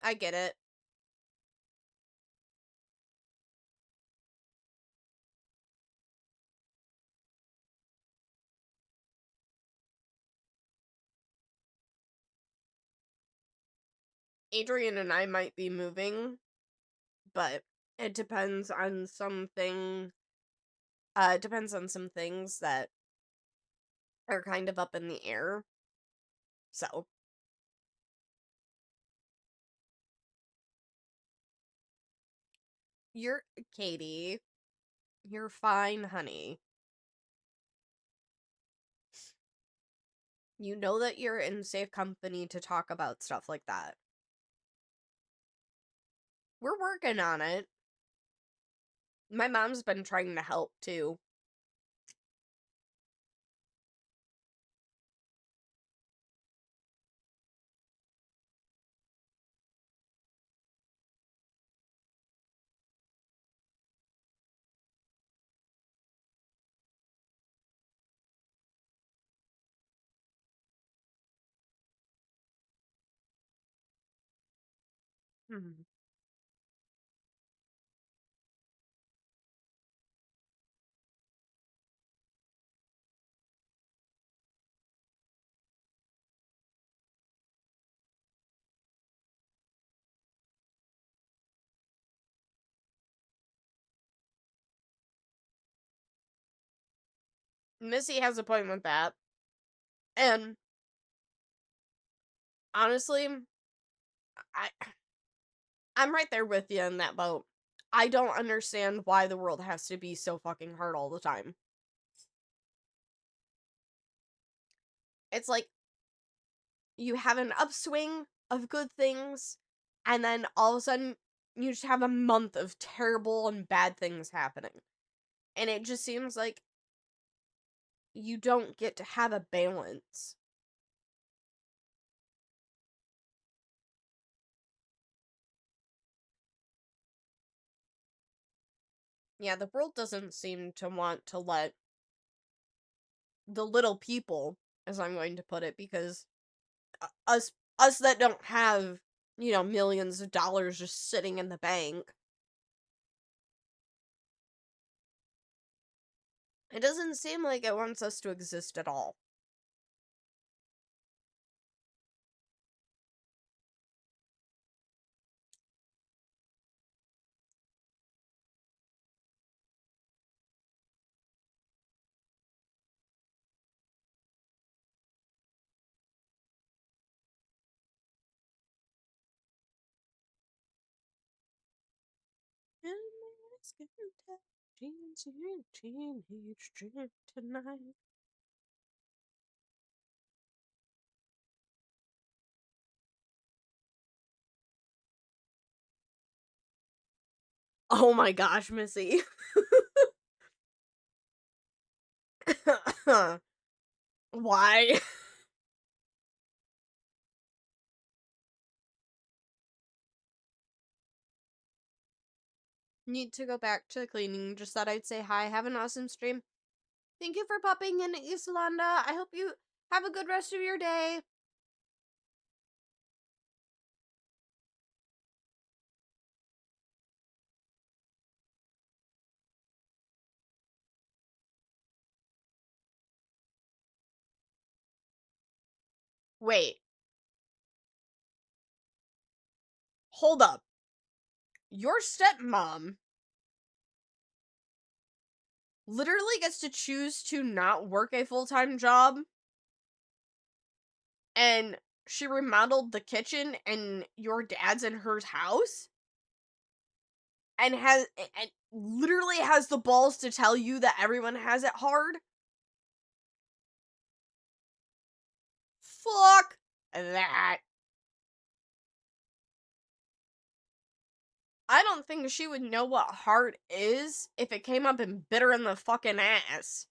I get it. Adrian and I might be moving, but it depends on something. It depends on some things that are kind of up in the air. So, you're Katie. You're fine, honey. You know that you're in safe company to talk about stuff like that. We're working on it. My mom's been trying to help too. Mhm. Missy has a point with that. And honestly, I I'm right there with you in that boat. I don't understand why the world has to be so fucking hard all the time. It's like you have an upswing of good things, and then all of a sudden you just have a month of terrible and bad things happening. And it just seems like you don't get to have a balance. Yeah, the world doesn't seem to want to let the little people, as I'm going to put it, because us that don't have, millions of dollars just sitting in the bank, it doesn't seem like it wants us to exist at all. Teenage dream tonight. Oh my gosh, Missy. Why? Need to go back to cleaning. Just thought I'd say hi. Have an awesome stream. Thank you for popping in, Islanda. I hope you have a good rest of your day. Wait, hold up. Your stepmom literally gets to choose to not work a full-time job, and she remodeled the kitchen in your dad's and her house, and literally has the balls to tell you that everyone has it hard. Fuck that. I don't think she would know what hard is if it came up and bit her in the fucking ass.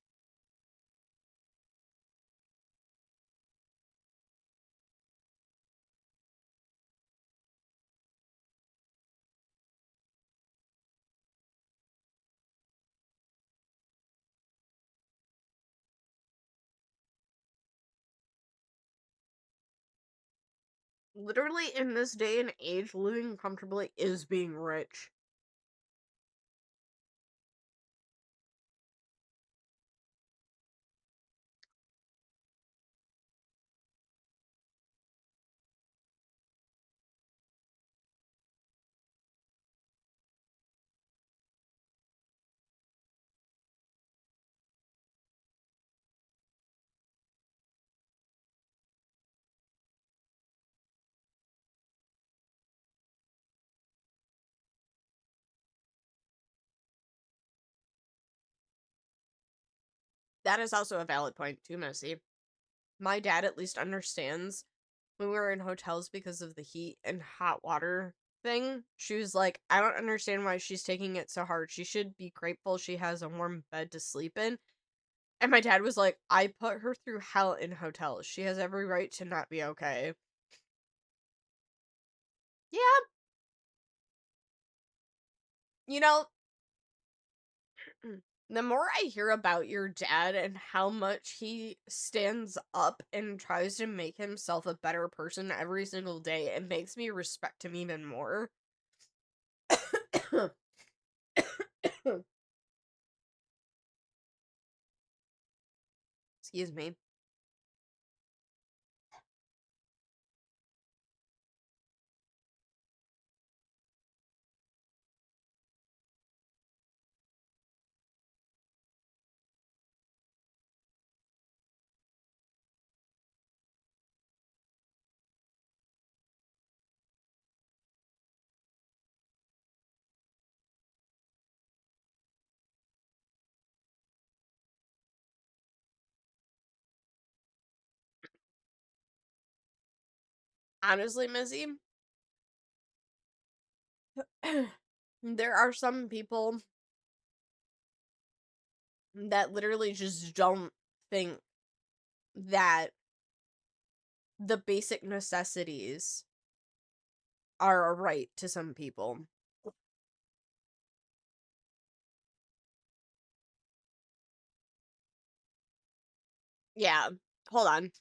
Literally, in this day and age, living comfortably is being rich. That is also a valid point too, Missy. My dad at least understands when we were in hotels because of the heat and hot water thing. She was like, I don't understand why she's taking it so hard. She should be grateful she has a warm bed to sleep in. And my dad was like, I put her through hell in hotels. She has every right to not be okay. Yeah, you know, the more I hear about your dad and how much he stands up and tries to make himself a better person every single day, it makes me respect him even more. Excuse me. Honestly, Missy, there are some people that literally just don't think that the basic necessities are a right to some people. Yeah. Hold on.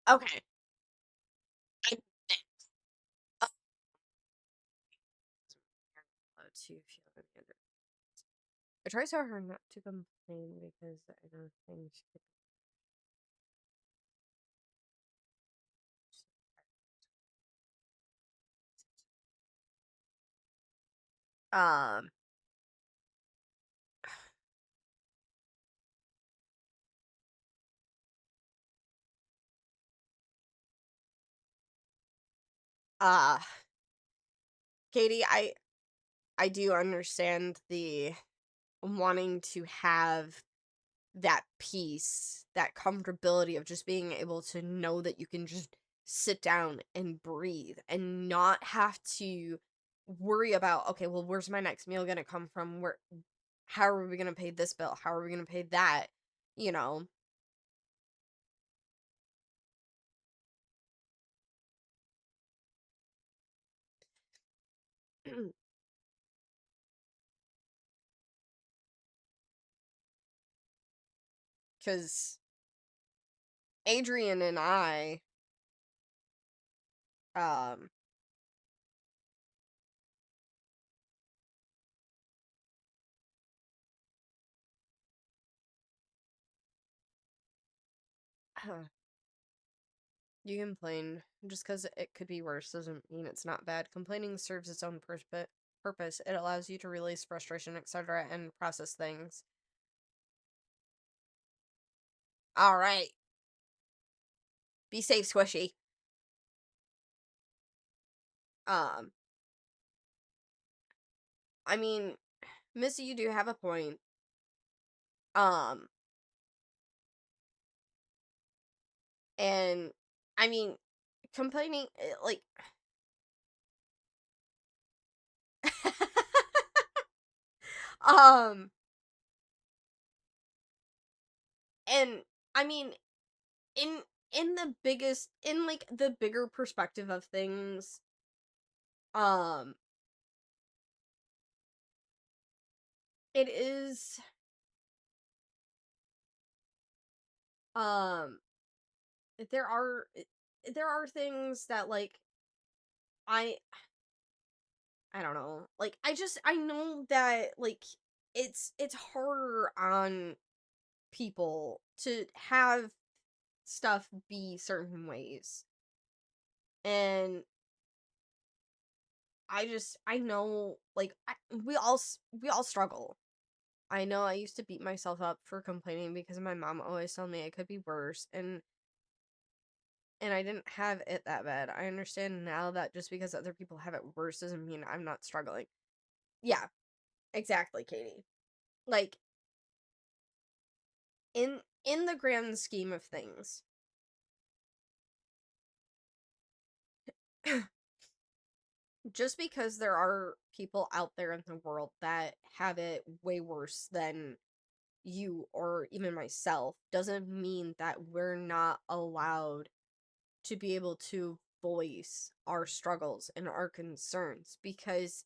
Okay. I to feel any other. I try so hard not to complain because I know things. Um. Uh. Katie, I do understand the wanting to have that peace, that comfortability of just being able to know that you can just sit down and breathe and not have to worry about, okay, well, where's my next meal gonna come from? Where, how are we gonna pay this bill? How are we gonna pay that? You know, because Adrian and I, um, You complain. Just because it could be worse doesn't mean it's not bad. Complaining serves its own purpose. It allows you to release frustration, etc., and process things. All right. Be safe, Squishy. Um, I mean, Missy, you do have a point. Um, and I mean, complaining, like, um, and I mean, in in like the bigger perspective of things, um, it is, um, there are there are things that like I I don't know. Like I know that like it's harder on people to have stuff be certain ways. And I know like we all struggle. I know I used to beat myself up for complaining because my mom always told me it could be worse, and I didn't have it that bad. I understand now that just because other people have it worse doesn't mean I'm not struggling. Yeah, exactly, Katie. Like in the grand scheme of things, just because there are people out there in the world that have it way worse than you or even myself doesn't mean that we're not allowed to be able to voice our struggles and our concerns, because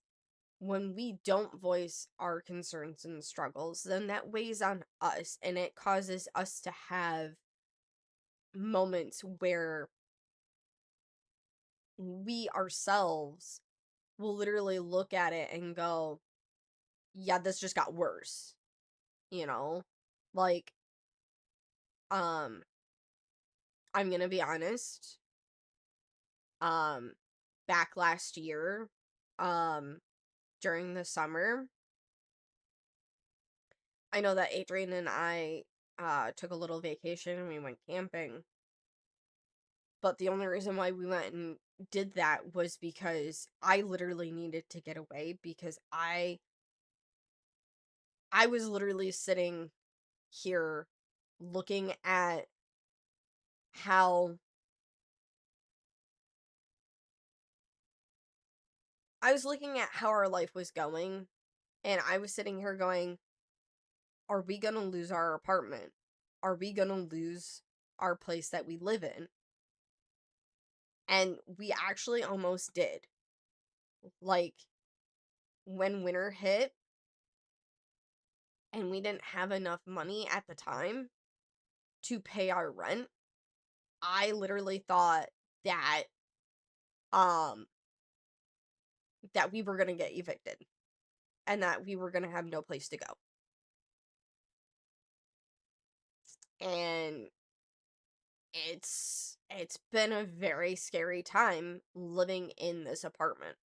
when we don't voice our concerns and struggles, then that weighs on us and it causes us to have moments where we ourselves will literally look at it and go, yeah, this just got worse, you know? Like, um, I'm gonna be honest, um, back last year, um, during the summer, I know that Adrian and I, took a little vacation and we went camping, but the only reason why we went and did that was because I literally needed to get away because I was literally sitting here looking at how I was looking at how our life was going, and I was sitting here going, are we gonna lose our apartment? Are we gonna lose our place that we live in? And we actually almost did. Like, when winter hit and we didn't have enough money at the time to pay our rent, I literally thought that, um, that we were gonna get evicted and that we were gonna have no place to go. And it's been a very scary time living in this apartment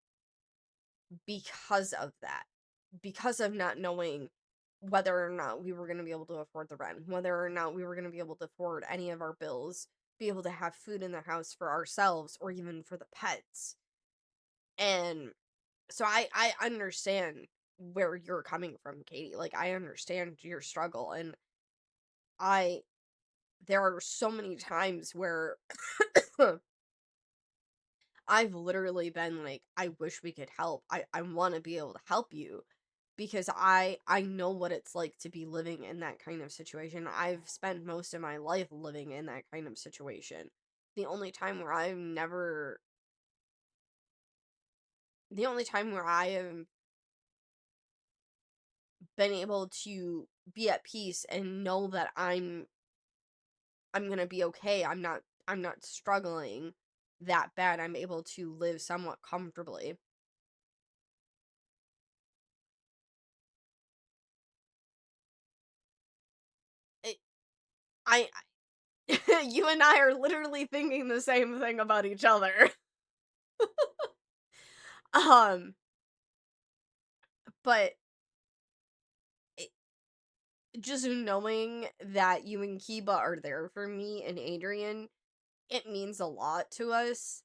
because of that. Because of not knowing whether or not we were going to be able to afford the rent, whether or not we were going to be able to afford any of our bills, be able to have food in the house for ourselves or even for the pets. And so I understand where you're coming from, Katie. Like, I understand your struggle, and I there are so many times where I've literally been like, I wish we could help. I want to be able to help you because I know what it's like to be living in that kind of situation. I've spent most of my life living in that kind of situation. The only time where I've never the only time where I have been able to be at peace and know that I'm going to be okay. I'm not struggling that bad. I'm able to live somewhat comfortably. It I You and I are literally thinking the same thing about each other. Um, but it, just knowing that you and Kiba are there for me and Adrian, it means a lot to us.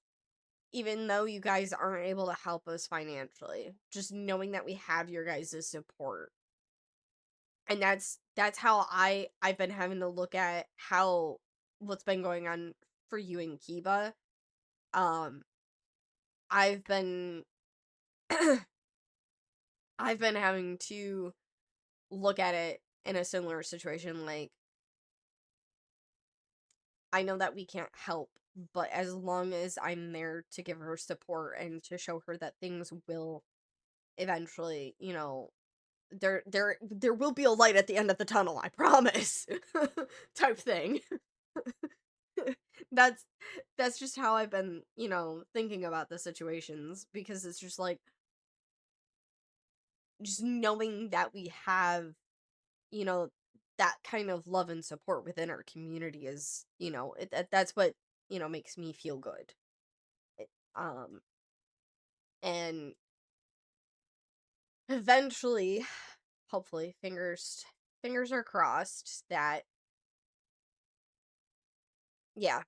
Even though you guys aren't able to help us financially, just knowing that we have your guys' support. And that's how I've been having to look at how what's been going on for you and Kiba. Um, I've been I've been having to look at it in a similar situation. Like, I know that we can't help, but as long as I'm there to give her support and to show her that things will eventually, there will be a light at the end of the tunnel, I promise. Type thing. that's that's just how I've been, thinking about the situations, because it's just like, just knowing that we have, you know, that kind of love and support within our community is, that's what, makes me feel good. It, um and eventually, hopefully, fingers are crossed that, yeah,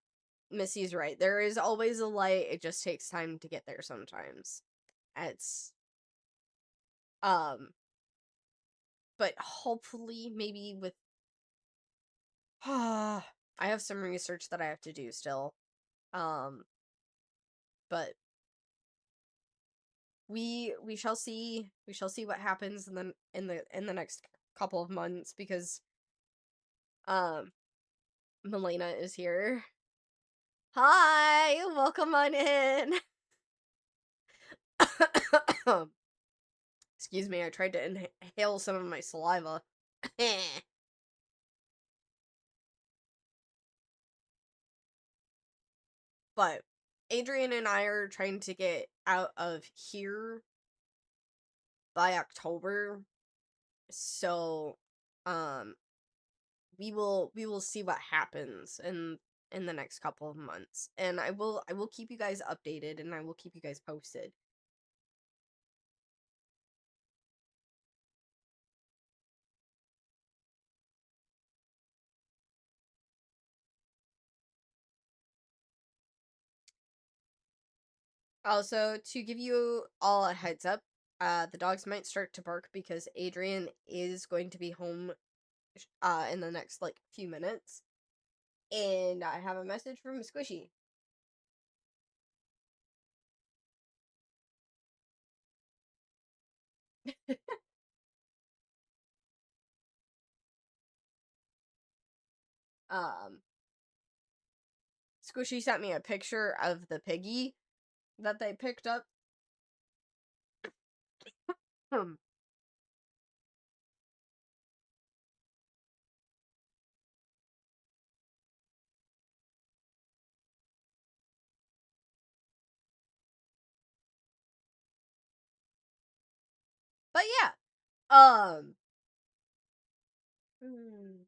Missy's right. There is always a light. It just takes time to get there sometimes. It's um but hopefully, maybe with I have some research that I have to do still. Um but we shall see. We shall see what happens in the next couple of months, because um Milena is here. Hi, welcome on in. Excuse me, I tried to inhale some of my saliva. But Adrian and I are trying to get out of here by October. So um we will see what happens in the next couple of months. And I will keep you guys updated, and I will keep you guys posted. Also, to give you all a heads up, the dogs might start to bark because Adrian is going to be home in the next like few minutes. And I have a message from Squishy. Um Squishy sent me a picture of the piggy that they picked up. Hmm. But yeah, um hmm,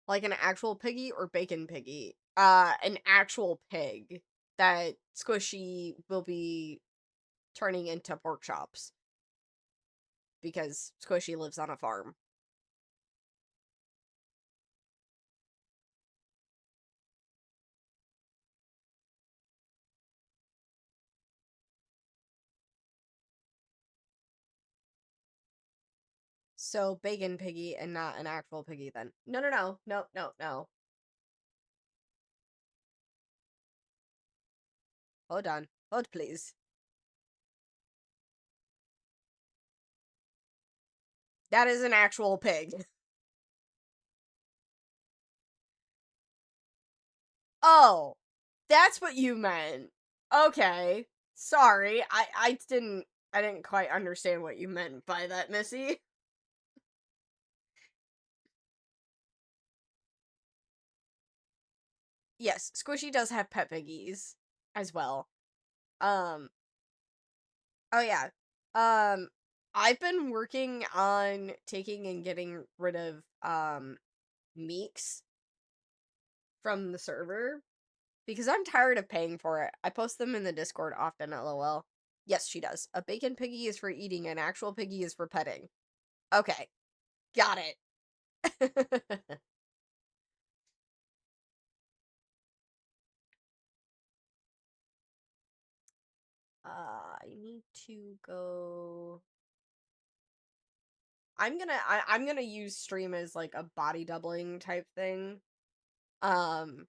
like an actual piggy or bacon piggy? An actual pig that Squishy will be turning into pork chops, because Squishy lives on a farm. So bacon piggy and not an actual piggy then. No, no, no. No, no, no. Hold on. Hold please. That is an actual pig. Oh, that's what you meant. Okay. Sorry. I didn't quite understand what you meant by that, Missy. Yes, Squishy does have pet piggies as well. Um oh yeah. Um I've been working on taking and getting rid of meeks from the server because I'm tired of paying for it. I post them in the Discord often, lol. Yes, she does. A bacon piggy is for eating, an actual piggy is for petting. Okay, got it. I need to go. I'm gonna use stream as like a body doubling type thing. Um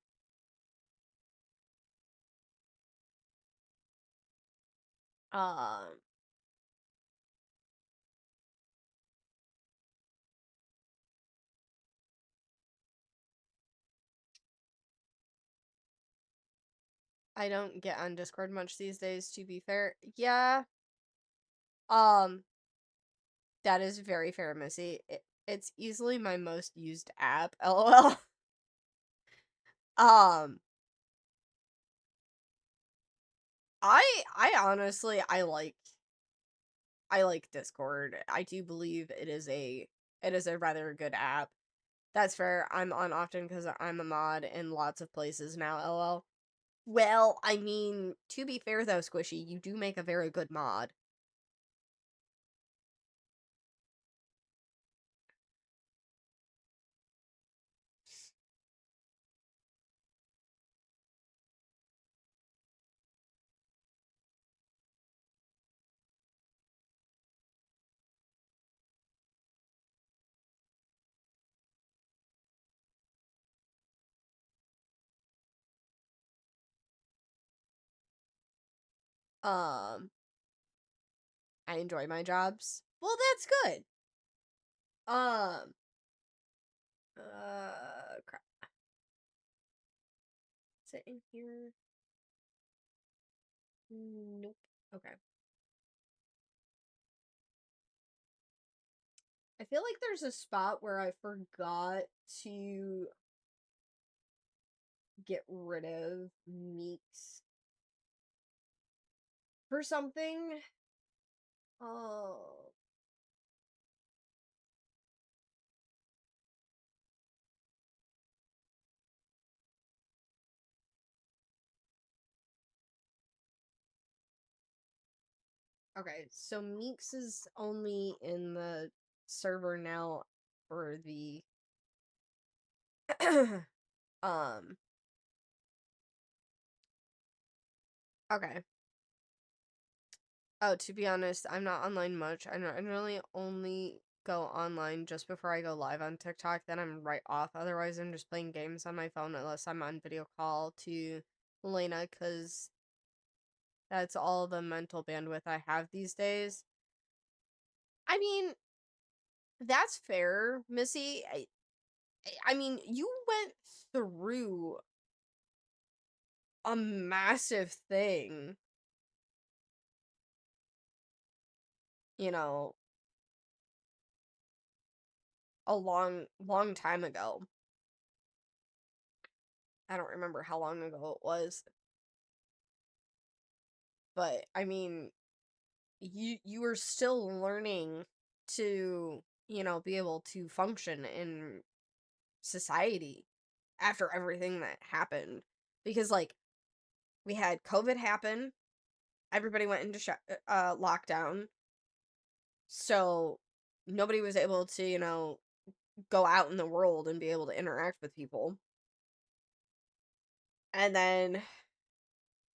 um I don't get on Discord much these days, to be fair. Yeah. Um that is very fair, Missy. It's easily my most used app, lol. um I honestly I like Discord. I do believe it is a rather good app. That's fair. I'm on often because I'm a mod in lots of places now, lol. Well, I mean, to be fair though, Squishy, you do make a very good mod. Um, I enjoy my jobs. Well, that's good. Um, crap. Is it in here? Nope. Okay. I feel like there's a spot where I forgot to get rid of Meeks for something. Oh. Okay, so Meeks is only in the server now for the um okay. Oh, to be honest, I'm not online much. I really only go online just before I go live on TikTok, then I'm right off. Otherwise, I'm just playing games on my phone unless I'm on video call to Lena, because that's all the mental bandwidth I have these days. I mean, that's fair, Missy. I mean, you went through a massive thing, you know, a long time ago. I don't remember how long ago it was, but I mean, you were still learning to, be able to function in society after everything that happened. Because like we had COVID happen, everybody went into lockdown, so nobody was able to, go out in the world and be able to interact with people. And then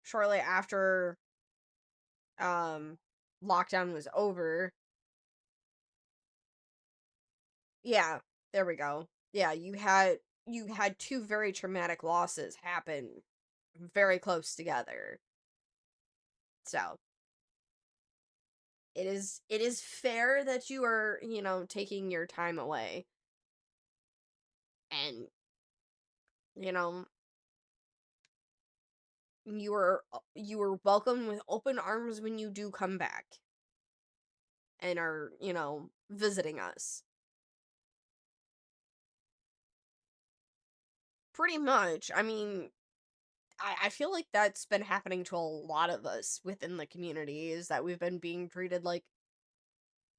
shortly after um lockdown was over, yeah, there we go. Yeah, you had two very traumatic losses happen very close together. So, it is fair that you are, taking your time away, and you know you are welcome with open arms when you do come back and are, visiting us. Pretty much. I mean, I feel like that's been happening to a lot of us within the community, is that we've been being treated like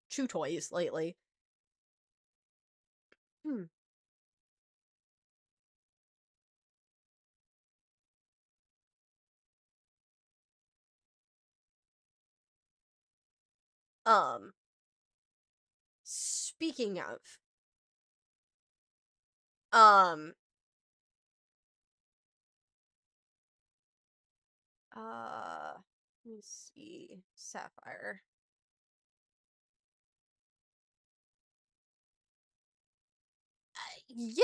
chew toys lately. Hmm. Um, Speaking of, um, let me see, Sapphire. Yeah.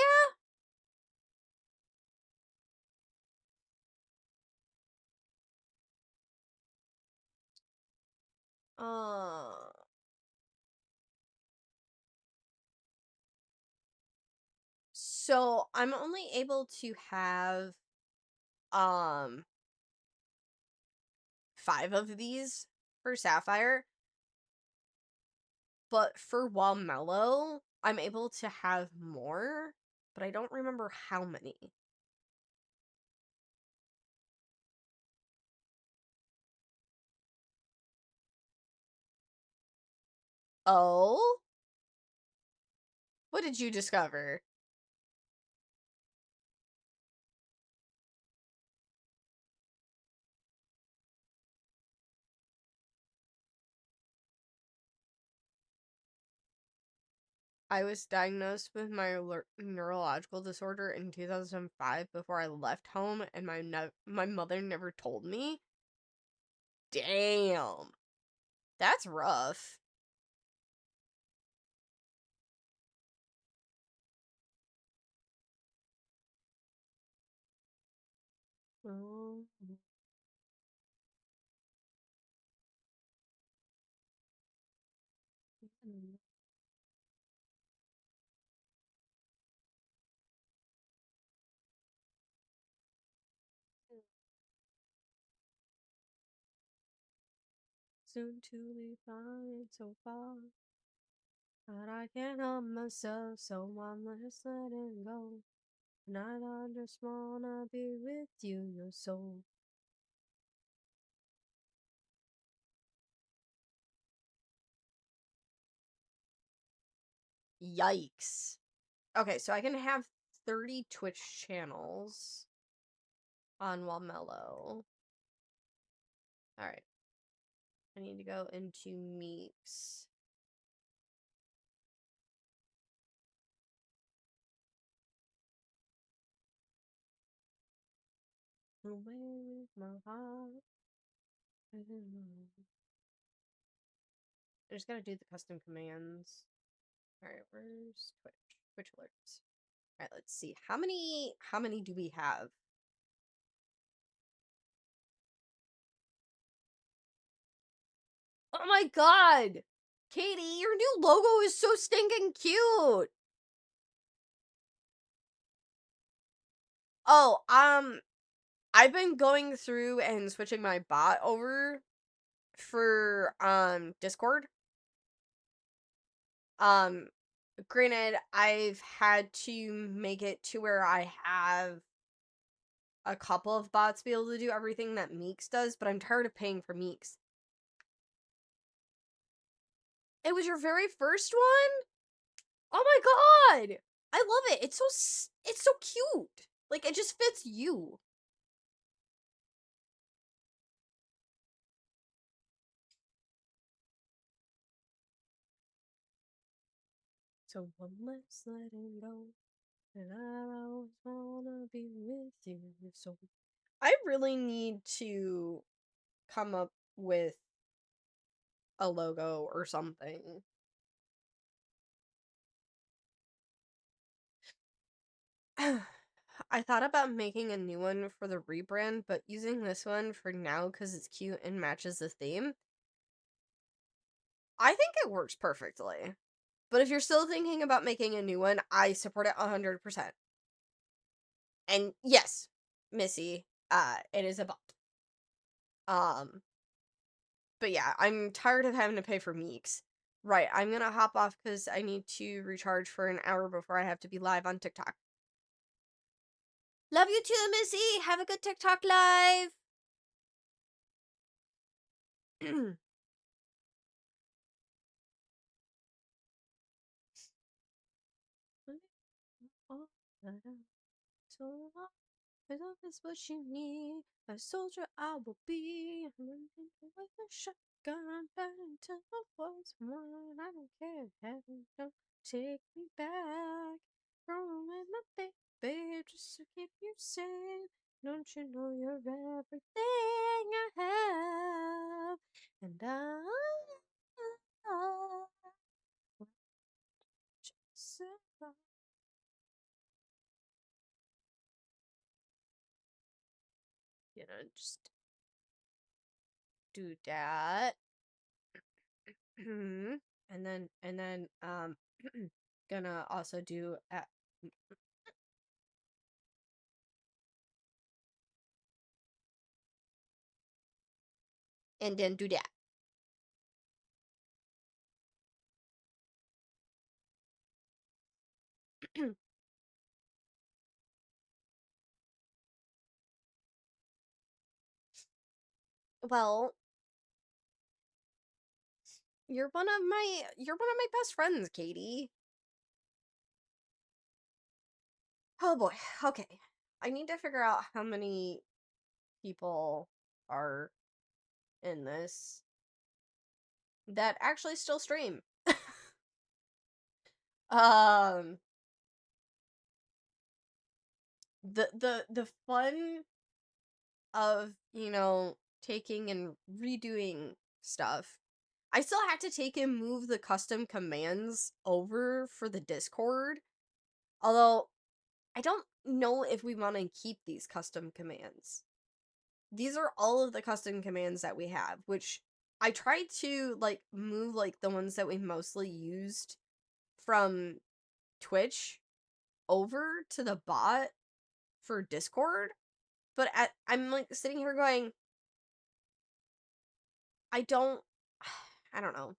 Uh, so I'm only able to have um 5 of these for Sapphire, but for Mellow, I'm able to have more, but I don't remember how many. Oh? What did you discover? I was diagnosed with my neurological disorder in 2005 before I left home, and my mother never told me. Damn. That's rough. Oh. Soon to be fine so far, but I can't help myself, so I'm just letting go. And I just wanna be with you, your soul. Yikes. Okay, so I can have 30 Twitch channels on Walmello. Alright. I need to go into Meeks. Away with my heart. I just gotta do the custom commands. Alright, where's Twitch? Twitch alerts. Alright, let's see. How many do we have? Oh my god! Katie, your new logo is so stinking cute! Oh, I've been going through and switching my bot over for Discord. Um Granted, I've had to make it to where I have a couple of bots be able to do everything that Meeks does, but I'm tired of paying for Meeks. It was your very first one? Oh my god! I love it. It's so cute. Like it just fits you. So one less letting go, and I always wanna be with you. So I really need to come up with a logo or something. I thought about making a new one for the rebrand, but using this one for now because it's cute and matches the theme. I think it works perfectly. But if you're still thinking about making a new one, I support it 100%. And yes, Missy, it is a bot. Um, but yeah, I'm tired of having to pay for Meeks. Right, I'm gonna hop off because I need to recharge for an hour before I have to be live on TikTok. Love you too, Missy. Have a good TikTok live. So long, my love is what you need. A soldier I will be. I'm running with a shotgun, fighting till the war's won. I don't care if heaven don't take me back. Rolling with my baby just to keep you safe. Don't you know you're everything I have? And I just survive. Just do that. And then gonna also do and then do that. Well, you're one of my best friends, Katie. Oh boy. Okay. I need to figure out how many people are in this that actually still stream. um the fun of, taking and redoing stuff. I still had to take and move the custom commands over for the Discord. Although I don't know if we want to keep these custom commands. These are all of the custom commands that we have, which I tried to move the ones that we mostly used from Twitch over to the bot for Discord. But I'm sitting here going, I don't I don't know.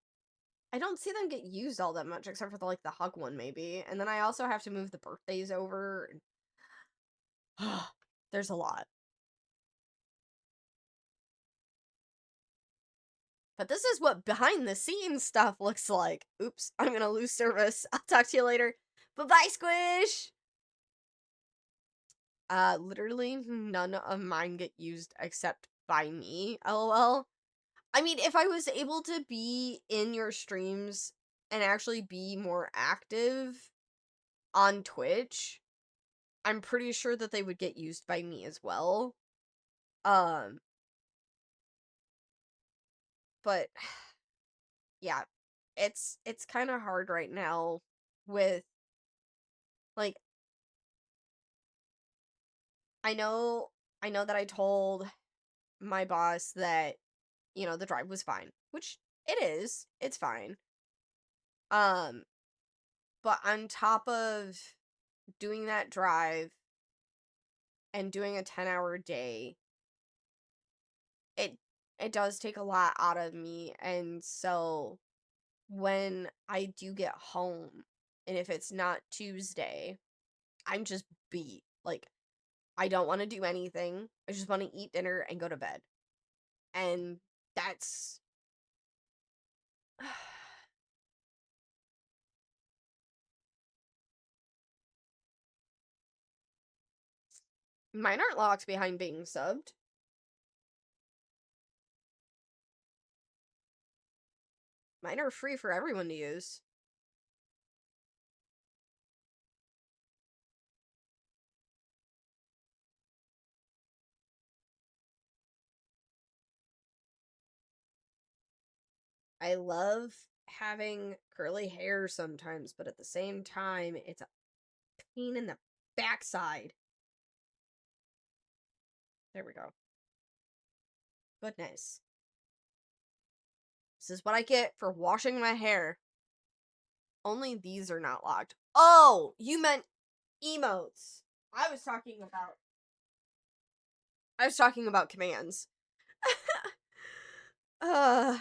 I don't see them get used all that much except for the hug one maybe. And then I also have to move the birthdays over. There's a lot. But this is what behind the scenes stuff looks like. Oops, I'm gonna lose service. I'll talk to you later. Bye-bye, Squish! Literally none of mine get used except by me, lol. I mean, if I was able to be in your streams and actually be more active on Twitch, I'm pretty sure that they would get used by me as well. Um, but yeah, it's kind of hard right now with like I know I know that I told my boss that the drive was fine, which it is. It's fine. Um, but on top of doing that drive and doing a 10-hour day, it it does take a lot out of me, and so when I do get home, and if it's not Tuesday, I'm just beat. I don't want to do anything. I just want to eat dinner and go to bed. And that's mine aren't locked behind being subbed. Mine are free for everyone to use. I love having curly hair sometimes, but at the same time, it's a pain in the backside. There we go. Goodness. This is what I get for washing my hair. Only these are not locked. Oh, you meant emotes. I was talking about commands. uh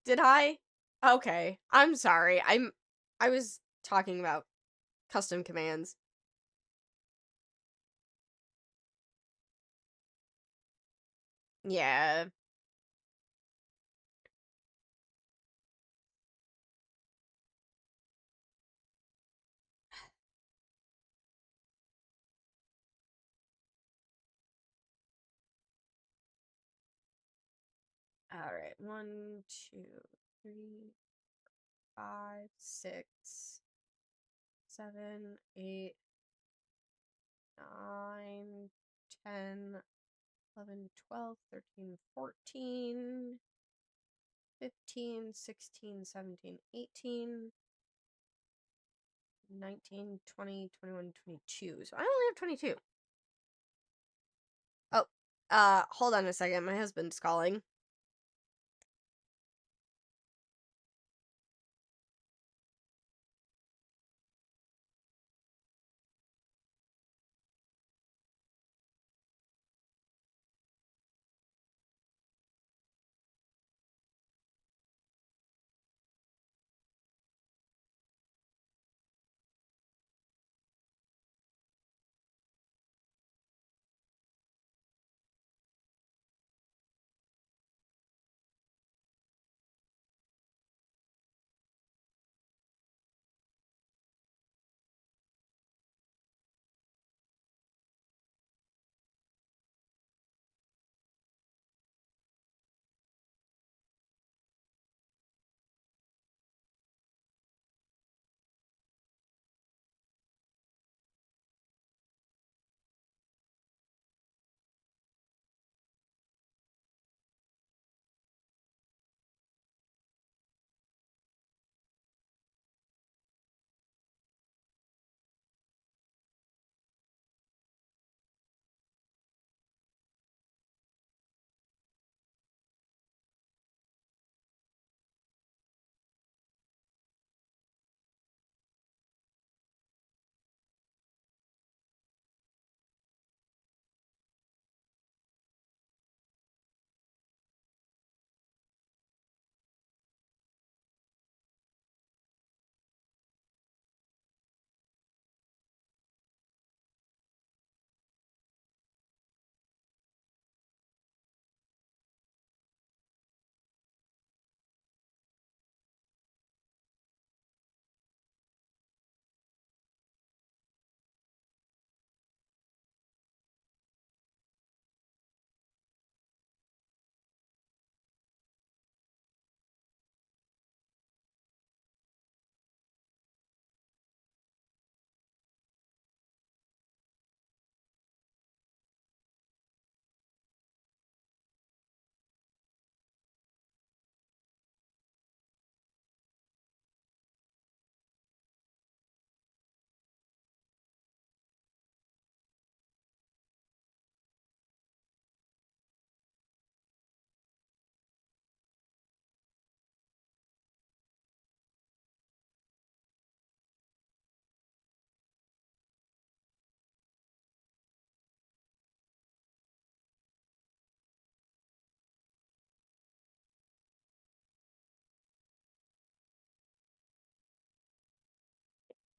Did I? Okay. I'm sorry. I was talking about custom commands. Yeah. All right. 1, 2, 3, 5, 6, 7, 8, 9, 10, 11, 12, 13, 14, 15, 16, 17, 18, 19, 20, 21, 22. So I only have 22. Oh, hold on a second. My husband's calling.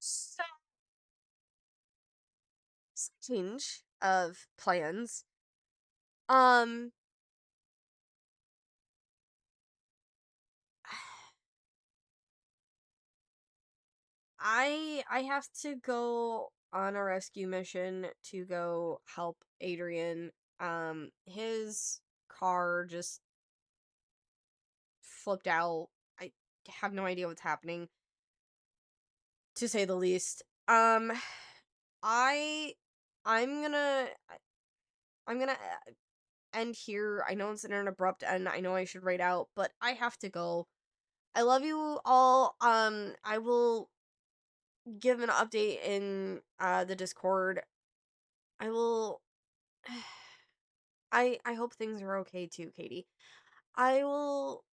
So, change of plans. Um, I have to go on a rescue mission to go help Adrian. His car just flipped out. I have no idea what's happening, to say the least. I I'm gonna I'm gonna end here. I know it's an abrupt end. I know I should write out, but I have to go. I love you all. I will give an update in the Discord. I will I hope things are okay too, Katie. I will